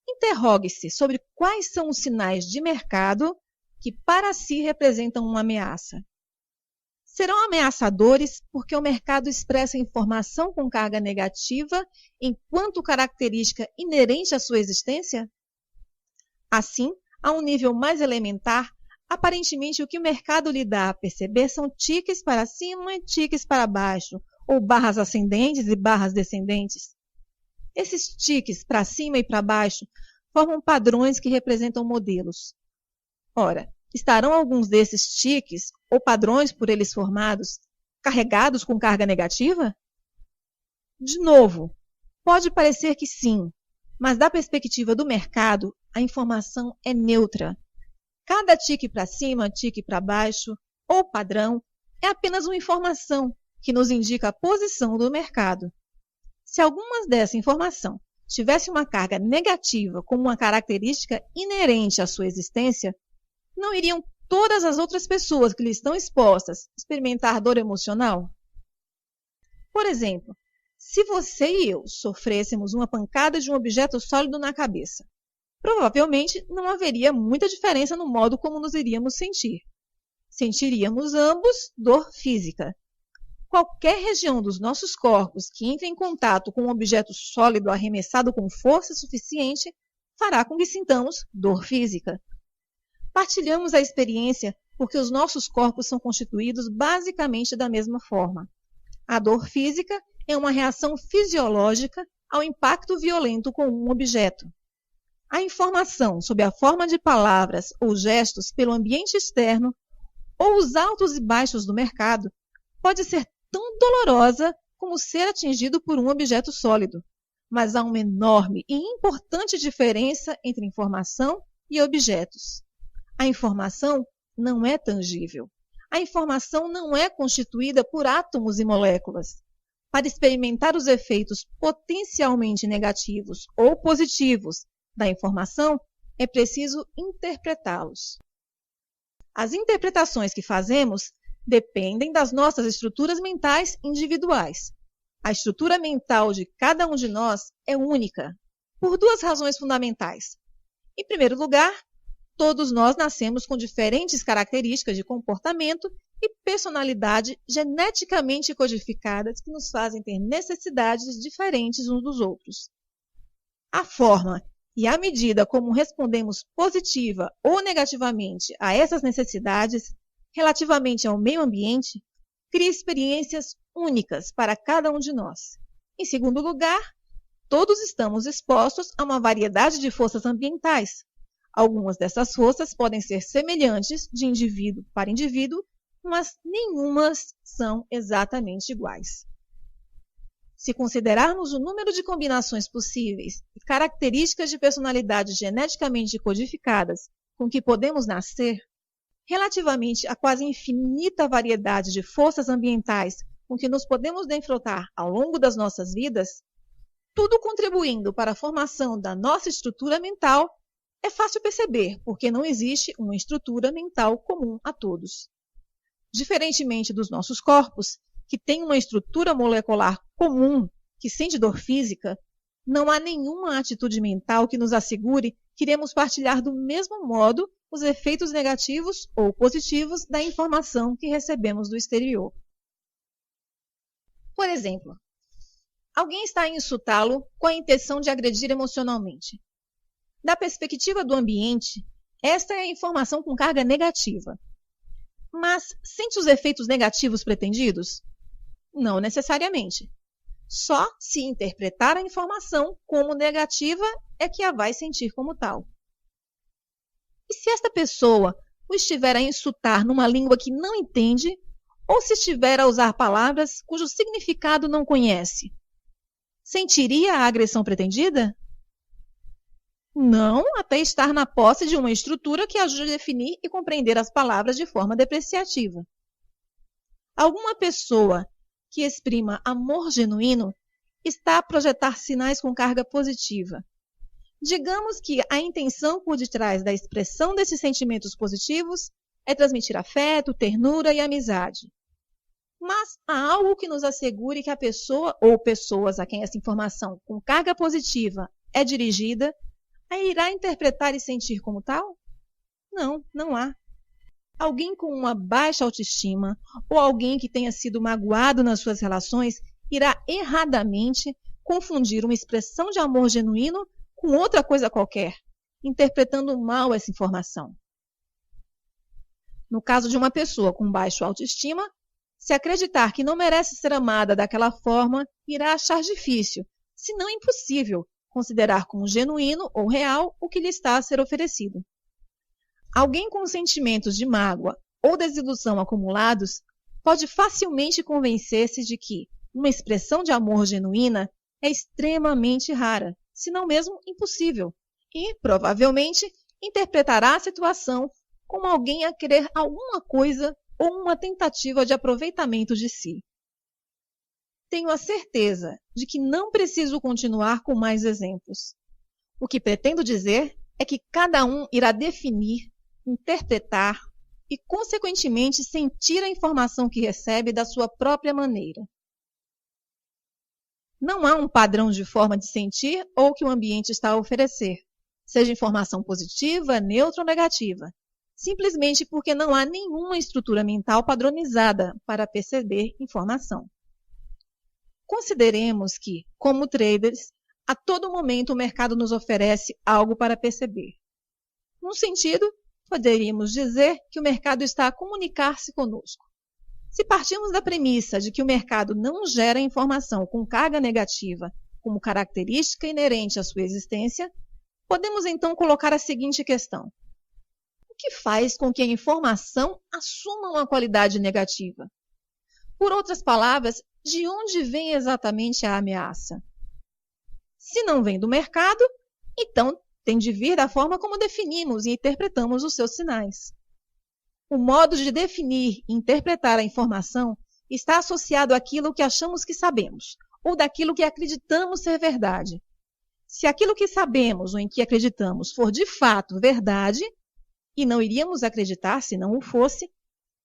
interrogue-se sobre quais são os sinais de mercado que para si representam uma ameaça. Serão ameaçadores porque o mercado expressa informação com carga negativa enquanto característica inerente à sua existência? Assim, a um nível mais elementar, aparentemente o que o mercado lhe dá a perceber são tiques para cima e tiques para baixo, ou barras ascendentes e barras descendentes. Esses tiques para cima e para baixo formam padrões que representam modelos. Ora, estarão alguns desses tiques, ou padrões por eles formados, carregados com carga negativa? De novo, pode parecer que sim, mas da perspectiva do mercado, a informação é neutra. Cada tique para cima, tique para baixo, ou padrão, é apenas uma informação que nos indica a posição do mercado. Se alguma dessa informação tivesse uma carga negativa como uma característica inerente à sua existência, não iriam todas as outras pessoas que lhe estão expostas experimentar dor emocional? Por exemplo, se você e eu sofrêssemos uma pancada de um objeto sólido na cabeça, provavelmente não haveria muita diferença no modo como nos iríamos sentir. Sentiríamos ambos dor física. Qualquer região dos nossos corpos que entre em contato com um objeto sólido arremessado com força suficiente fará com que sintamos dor física. Partilhamos a experiência porque os nossos corpos são constituídos basicamente da mesma forma. A dor física é uma reação fisiológica ao impacto violento com um objeto. A informação sob a forma de palavras ou gestos pelo ambiente externo ou os altos e baixos do mercado pode ser tão dolorosa como ser atingido por um objeto sólido, mas há uma enorme e importante diferença entre informação e objetos. A informação não é tangível. A informação não é constituída por átomos e moléculas. Para experimentar os efeitos potencialmente negativos ou positivos da informação, é preciso interpretá-los. As interpretações que fazemos dependem das nossas estruturas mentais individuais. A estrutura mental de cada um de nós é única, por duas razões fundamentais. Em primeiro lugar, todos nós nascemos com diferentes características de comportamento e personalidade geneticamente codificadas que nos fazem ter necessidades diferentes uns dos outros. A forma e a medida como respondemos positiva ou negativamente a essas necessidades relativamente ao meio ambiente cria experiências únicas para cada um de nós. Em segundo lugar, todos estamos expostos a uma variedade de forças ambientais. Algumas dessas forças podem ser semelhantes de indivíduo para indivíduo, mas nenhumas são exatamente iguais. Se considerarmos o número de combinações possíveis e características de personalidade geneticamente codificadas com que podemos nascer, relativamente à quase infinita variedade de forças ambientais com que nos podemos defrontar ao longo das nossas vidas, tudo contribuindo para a formação da nossa estrutura mental, é fácil perceber porque não existe uma estrutura mental comum a todos. Diferentemente dos nossos corpos, que têm uma estrutura molecular comum que sente dor física, não há nenhuma atitude mental que nos assegure que iremos partilhar do mesmo modo os efeitos negativos ou positivos da informação que recebemos do exterior. Por exemplo, alguém está a insultá-lo com a intenção de agredir emocionalmente. Da perspectiva do ambiente, esta é a informação com carga negativa. Mas sente os efeitos negativos pretendidos? Não necessariamente. Só se interpretar a informação como negativa é que a vai sentir como tal. E se esta pessoa o estiver a insultar numa língua que não entende, ou se estiver a usar palavras cujo significado não conhece, sentiria a agressão pretendida? Não, até estar na posse de uma estrutura que ajude a definir e compreender as palavras de forma depreciativa. Alguma pessoa que exprima amor genuíno está a projetar sinais com carga positiva. Digamos que a intenção por detrás da expressão desses sentimentos positivos é transmitir afeto, ternura e amizade. Mas há algo que nos assegure que a pessoa ou pessoas a quem essa informação com carga positiva é dirigida a irá interpretar e sentir como tal? Não, não há. Alguém com uma baixa autoestima ou alguém que tenha sido magoado nas suas relações irá erradamente confundir uma expressão de amor genuíno com outra coisa qualquer, interpretando mal essa informação. No caso de uma pessoa com baixa autoestima, se acreditar que não merece ser amada daquela forma, irá achar difícil, se não impossível, considerar como genuíno ou real o que lhe está a ser oferecido. Alguém com sentimentos de mágoa ou desilusão acumulados pode facilmente convencer-se de que uma expressão de amor genuína é extremamente rara, se não mesmo impossível, e, provavelmente, interpretará a situação como alguém a querer alguma coisa ou uma tentativa de aproveitamento de si. Tenho a certeza de que não preciso continuar com mais exemplos. O que pretendo dizer é que cada um irá definir, interpretar e, consequentemente, sentir a informação que recebe da sua própria maneira. Não há um padrão de forma de sentir ou que o ambiente está a oferecer, seja informação positiva, neutra ou negativa, simplesmente porque não há nenhuma estrutura mental padronizada para perceber informação. Consideremos que, como traders, a todo momento o mercado nos oferece algo para perceber. Num sentido, poderíamos dizer que o mercado está a comunicar-se conosco. Se partirmos da premissa de que o mercado não gera informação com carga negativa como característica inerente à sua existência, podemos então colocar a seguinte questão: o que faz com que a informação assuma uma qualidade negativa? Por outras palavras, de onde vem exatamente a ameaça? Se não vem do mercado, então tem de vir da forma como definimos e interpretamos os seus sinais. O modo de definir e interpretar a informação está associado àquilo que achamos que sabemos, ou daquilo que acreditamos ser verdade. Se aquilo que sabemos ou em que acreditamos for de fato verdade, e não iríamos acreditar se não o fosse,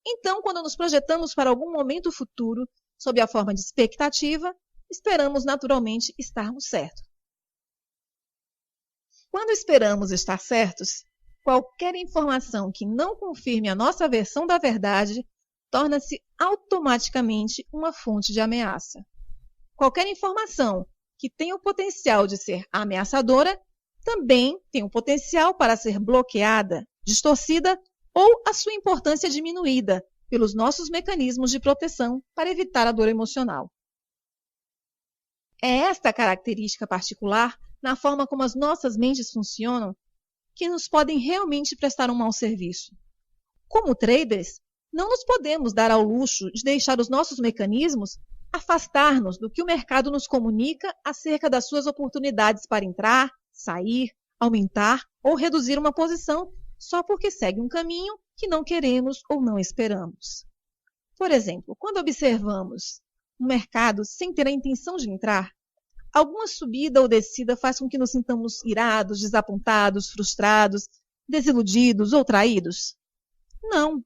então, quando nos projetamos para algum momento futuro, sob a forma de expectativa, esperamos naturalmente estarmos certos. Quando esperamos estar certos, qualquer informação que não confirme a nossa versão da verdade torna-se automaticamente uma fonte de ameaça. Qualquer informação que tenha o potencial de ser ameaçadora também tem o potencial para ser bloqueada, distorcida ou a sua importância diminuída pelos nossos mecanismos de proteção para evitar a dor emocional. É esta característica particular na forma como as nossas mentes funcionam que nos podem realmente prestar um mau serviço. Como traders, não nos podemos dar ao luxo de deixar os nossos mecanismos afastar-nos do que o mercado nos comunica acerca das suas oportunidades para entrar, sair, aumentar ou reduzir uma posição só porque segue um caminho que não queremos ou não esperamos. Por exemplo, quando observamos o mercado sem ter a intenção de entrar, alguma subida ou descida faz com que nos sintamos irados, desapontados, frustrados, desiludidos ou traídos? Não.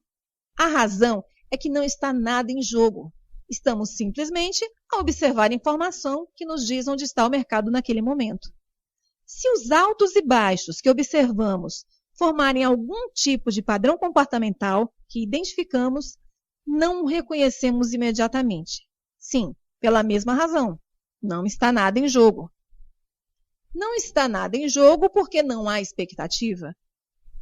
A razão é que não está nada em jogo. Estamos simplesmente a observar a informação que nos diz onde está o mercado naquele momento. Se os altos e baixos que observamos formarem algum tipo de padrão comportamental que identificamos, não o reconhecemos imediatamente. Sim, pela mesma razão. Não está nada em jogo. Não está nada em jogo porque não há expectativa.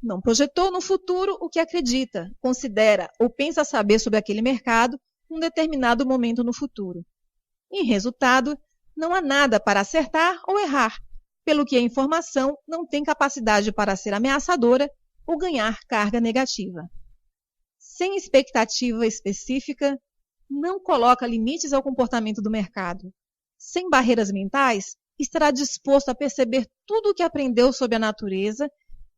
Não projetou no futuro o que acredita, considera ou pensa saber sobre aquele mercado em um determinado momento no futuro. Em resultado, não há nada para acertar ou errar, pelo que a informação não tem capacidade para ser ameaçadora ou ganhar carga negativa. Sem expectativa específica, não coloca limites ao comportamento do mercado. Sem barreiras mentais, estará disposto a perceber tudo o que aprendeu sobre a natureza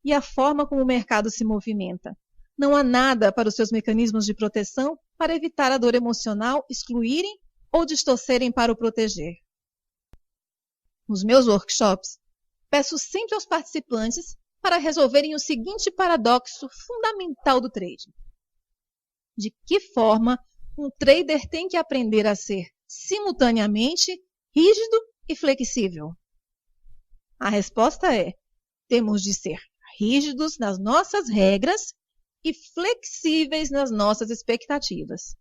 e a forma como o mercado se movimenta, Não há nada para os seus mecanismos de proteção para evitar a dor emocional excluírem ou distorcerem para o proteger. Nos meus workshops, peço sempre aos participantes para resolverem o seguinte paradoxo fundamental do trading. De que forma um trader tem que aprender a ser simultaneamente rígido e flexível? A resposta é: temos de ser rígidos nas nossas regras e flexíveis nas nossas expectativas.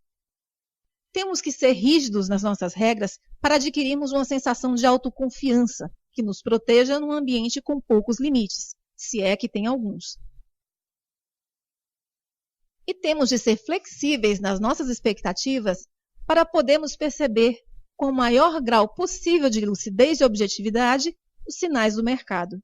Temos que ser rígidos nas nossas regras para adquirirmos uma sensação de autoconfiança que nos proteja num ambiente com poucos limites, se é que tem alguns. E temos de ser flexíveis nas nossas expectativas para podermos perceber, com o maior grau possível de lucidez e objetividade, os sinais do mercado.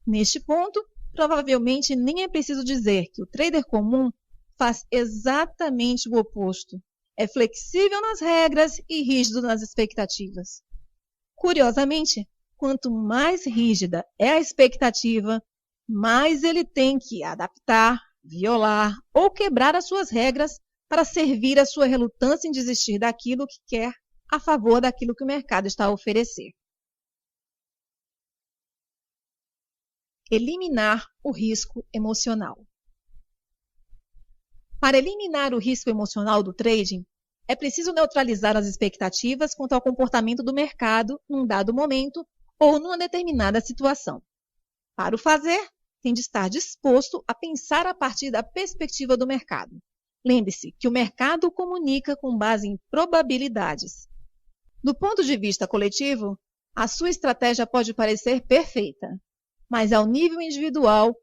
Neste ponto, provavelmente nem é preciso dizer que o trader comum faz exatamente o oposto. É flexível nas regras e rígido nas expectativas. Curiosamente, quanto mais rígida é a expectativa, mais ele tem que adaptar, violar ou quebrar as suas regras para servir a sua relutância em desistir daquilo que quer a favor daquilo que o mercado está a oferecer. Eliminar o risco emocional. Para eliminar o risco emocional do trading, é preciso neutralizar as expectativas quanto ao comportamento do mercado num dado momento ou numa determinada situação. Para o fazer, tem de estar disposto a pensar a partir da perspectiva do mercado. Lembre-se que o mercado comunica com base em probabilidades. Do ponto de vista coletivo, a sua estratégia pode parecer perfeita, mas ao nível individual,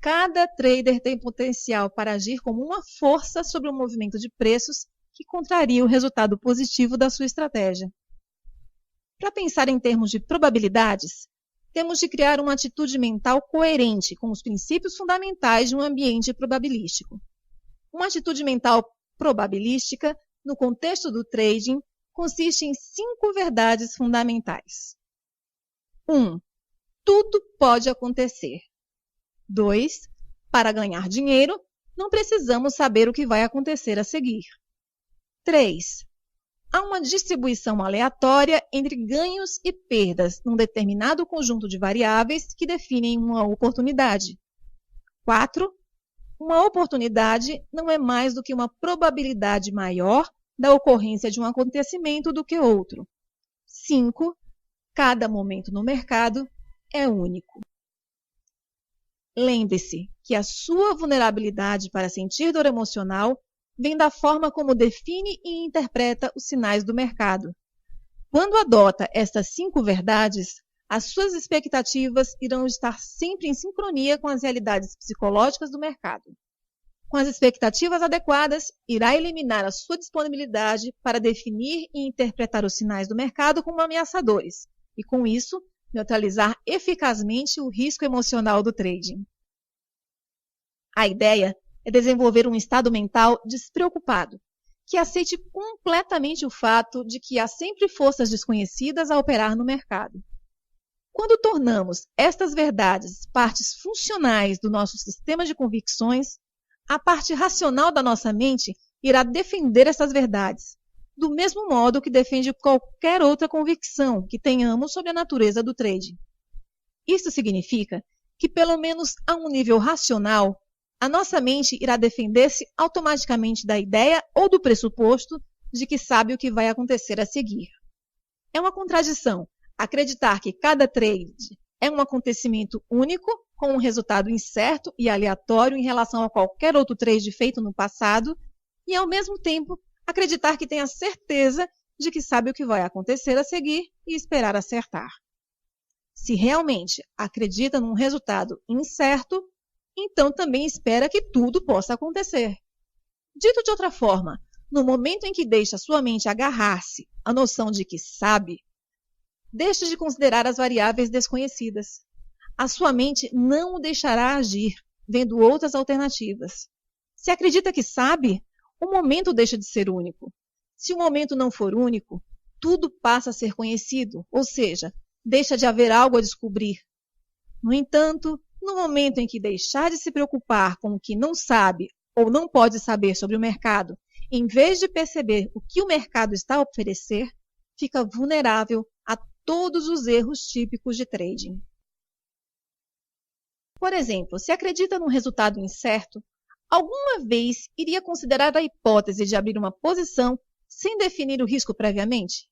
cada trader tem potencial para agir como uma força sobre o movimento de preços que contraria o resultado positivo da sua estratégia. Para pensar em termos de probabilidades, temos de criar uma atitude mental coerente com os princípios fundamentais de um ambiente probabilístico. Uma atitude mental probabilística, no contexto do trading, consiste em 5 verdades fundamentais. 1. Tudo pode acontecer. 2. Para ganhar dinheiro, não precisamos saber o que vai acontecer a seguir. 3. Há uma distribuição aleatória entre ganhos e perdas num determinado conjunto de variáveis que definem uma oportunidade. 4. Uma oportunidade não é mais do que uma probabilidade maior da ocorrência de um acontecimento do que outro. 5. Cada momento no mercado é único. Lembre-se que a sua vulnerabilidade para sentir dor emocional vem da forma como define e interpreta os sinais do mercado. Quando adota estas 5 verdades, as suas expectativas irão estar sempre em sincronia com as realidades psicológicas do mercado. Com as expectativas adequadas, irá eliminar a sua disponibilidade para definir e interpretar os sinais do mercado como ameaçadores, e com isso, neutralizar eficazmente o risco emocional do trading. A ideia é desenvolver um estado mental despreocupado, que aceite completamente o fato de que há sempre forças desconhecidas a operar no mercado. Quando tornamos estas verdades partes funcionais do nosso sistema de convicções, a parte racional da nossa mente irá defender essas verdades, do mesmo modo que defende qualquer outra convicção que tenhamos sobre a natureza do trading. Isso significa que, pelo menos a um nível racional, a nossa mente irá defender-se automaticamente da ideia ou do pressuposto de que sabe o que vai acontecer a seguir. É uma contradição acreditar que cada trade é um acontecimento único, com um resultado incerto e aleatório em relação a qualquer outro trade feito no passado, e ao mesmo tempo acreditar que tem a certeza de que sabe o que vai acontecer a seguir e esperar acertar. Se realmente acredita num resultado incerto, então também espera que tudo possa acontecer. Dito de outra forma, no momento em que deixa sua mente agarrar-se à noção de que sabe, deixe de considerar as variáveis desconhecidas. A sua mente não o deixará agir, vendo outras alternativas. Se acredita que sabe, o momento deixa de ser único. Se o momento não for único, tudo passa a ser conhecido, ou seja, deixa de haver algo a descobrir. No entanto, No momento em que deixar de se preocupar com o que não sabe ou não pode saber sobre o mercado, em vez de perceber o que o mercado está a oferecer, fica vulnerável a todos os erros típicos de trading. Por exemplo, se acredita num resultado incerto, alguma vez iria considerar a hipótese de abrir uma posição sem definir o risco previamente?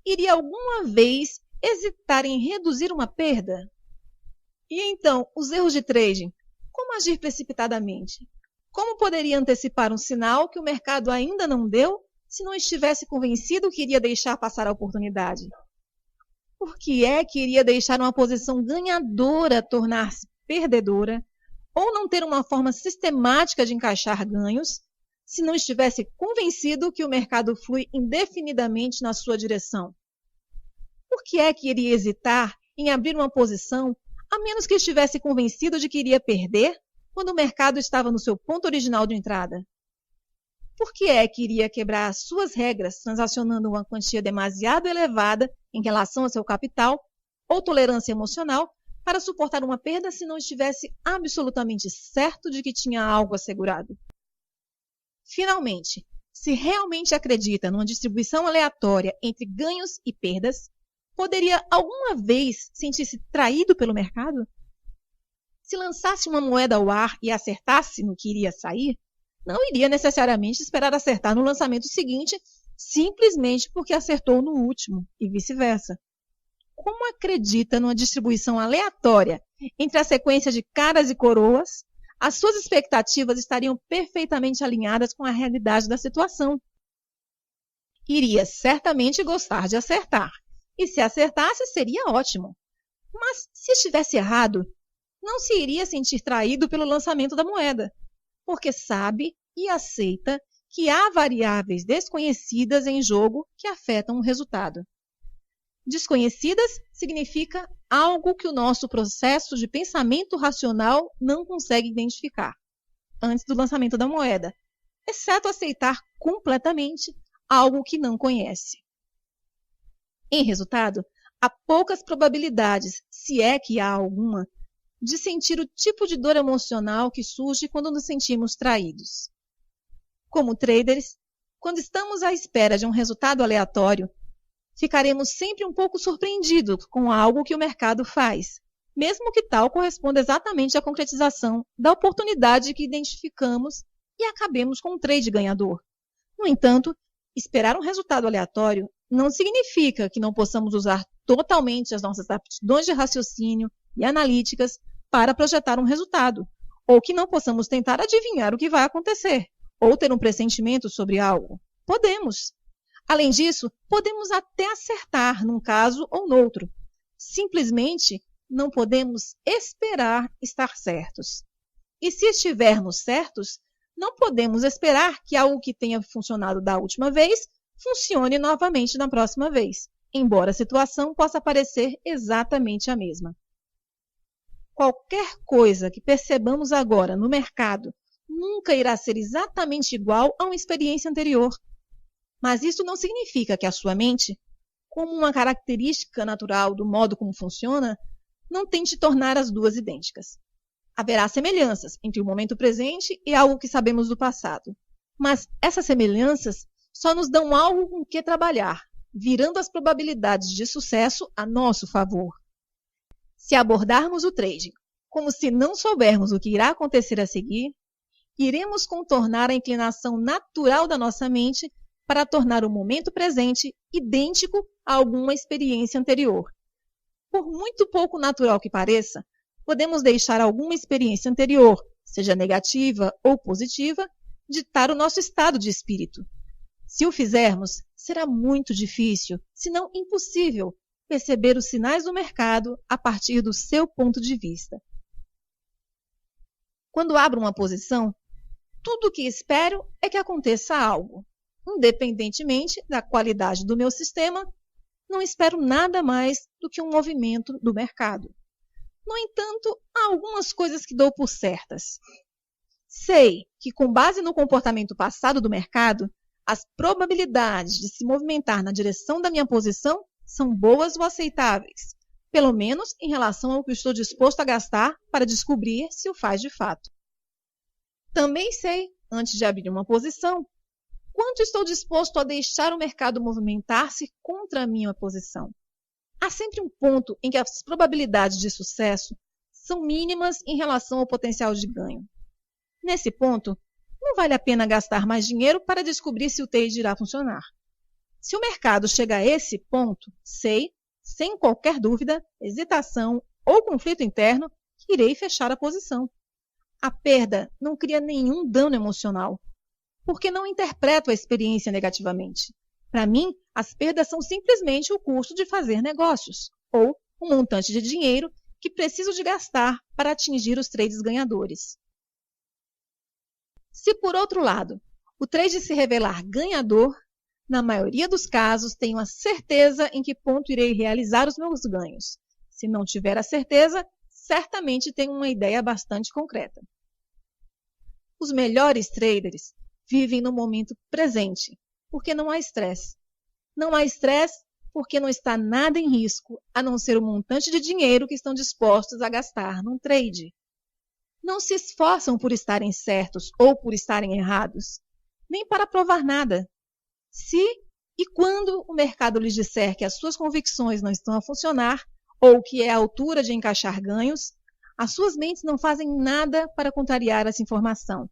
Iria alguma vez hesitar em reduzir uma perda? E então, os erros de trading, como agir precipitadamente? Como poderia antecipar um sinal que o mercado ainda não deu se não estivesse convencido que iria deixar passar a oportunidade? Por que é que iria deixar uma posição ganhadora tornar-se perdedora ou não ter uma forma sistemática de encaixar ganhos se não estivesse convencido que o mercado flui indefinidamente na sua direção? Por que é que iria hesitar em abrir uma posição a menos que estivesse convencido de que iria perder quando o mercado estava no seu ponto original de entrada? Por que é que iria quebrar as suas regras transacionando uma quantia demasiado elevada em relação ao seu capital ou tolerância emocional para suportar uma perda se não estivesse absolutamente certo de que tinha algo assegurado? Finalmente, se realmente acredita numa distribuição aleatória entre ganhos e perdas, poderia alguma vez sentir-se traído pelo mercado? Se lançasse uma moeda ao ar e acertasse no que iria sair, não iria necessariamente esperar acertar no lançamento seguinte, simplesmente porque acertou no último, e vice-versa. Como acredita numa distribuição aleatória entre a sequência de caras e coroas, as suas expectativas estariam perfeitamente alinhadas com a realidade da situação. Iria certamente gostar de acertar, e se acertasse seria ótimo. Mas se estivesse errado, não se iria sentir traído pelo lançamento da moeda, porque sabe e aceita que há variáveis desconhecidas em jogo que afetam o resultado. Desconhecidas significa algo que o nosso processo de pensamento racional não consegue identificar antes do lançamento da moeda, exceto aceitar completamente algo que não conhece. Em resultado, há poucas probabilidades, se é que há alguma, de sentir o tipo de dor emocional que surge quando nos sentimos traídos. Como traders, quando estamos à espera de um resultado aleatório, ficaremos sempre um pouco surpreendidos com algo que o mercado faz, mesmo que tal corresponda exatamente à concretização da oportunidade que identificamos e acabemos com um trade ganhador. No entanto, esperar um resultado aleatório não significa que não possamos usar totalmente as nossas aptidões de raciocínio e analíticas para projetar um resultado, ou que não possamos tentar adivinhar o que vai acontecer, ou ter um pressentimento sobre algo. Podemos. Além disso, podemos até acertar num caso ou noutro. Simplesmente não podemos esperar estar certos. E se estivermos certos, não podemos esperar que algo que tenha funcionado da última vez funcione novamente na próxima vez, embora a situação possa parecer exatamente a mesma. Qualquer coisa que percebamos agora no mercado nunca irá ser exatamente igual a uma experiência anterior. Mas isso não significa que a sua mente, como uma característica natural do modo como funciona, não tente tornar as duas idênticas. Haverá semelhanças entre o momento presente e algo que sabemos do passado. Mas essas semelhanças só nos dão algo com que trabalhar, virando as probabilidades de sucesso a nosso favor. Se abordarmos o trading como se não soubermos o que irá acontecer a seguir, iremos contornar a inclinação natural da nossa mente para tornar o momento presente idêntico a alguma experiência anterior. Por muito pouco natural que pareça, podemos deixar alguma experiência anterior, seja negativa ou positiva, ditar o nosso estado de espírito. Se o fizermos, será muito difícil, se não impossível, perceber os sinais do mercado a partir do seu ponto de vista. Quando abro uma posição, tudo o que espero é que aconteça algo. Independentemente da qualidade do meu sistema, não espero nada mais do que um movimento do mercado. No entanto, há algumas coisas que dou por certas. Sei que, com base no comportamento passado do mercado, as probabilidades de se movimentar na direção da minha posição são boas ou aceitáveis, pelo menos em relação ao que estou disposto a gastar para descobrir se o faz de fato. Também sei, antes de abrir uma posição, quanto estou disposto a deixar o mercado movimentar-se contra a minha posição. Há sempre um ponto em que as probabilidades de sucesso são mínimas em relação ao potencial de ganho. Nesse ponto, não vale a pena gastar mais dinheiro para descobrir se o trade irá funcionar. Se o mercado chega a esse ponto, sei, sem qualquer dúvida, hesitação ou conflito interno, que irei fechar a posição. A perda não cria nenhum dano emocional, porque não interpreto a experiência negativamente. Para mim, as perdas são simplesmente o custo de fazer negócios, ou um montante de dinheiro que preciso de gastar para atingir os trades ganhadores. Se, por outro lado, o trade se revelar ganhador, na maioria dos casos tenho a certeza em que ponto irei realizar os meus ganhos. Se não tiver a certeza, certamente tenho uma ideia bastante concreta. Os melhores traders vivem no momento presente, porque não há estresse. Não há estresse porque não está nada em risco, a não ser o montante de dinheiro que estão dispostos a gastar num trade. Não se esforçam por estarem certos ou por estarem errados, nem para provar nada. Se e quando o mercado lhes disser que as suas convicções não estão a funcionar ou que é a altura de encaixar ganhos, as suas mentes não fazem nada para contrariar essa informação.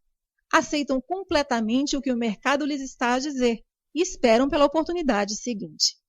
Aceitam completamente o que o mercado lhes está a dizer e esperam pela oportunidade seguinte.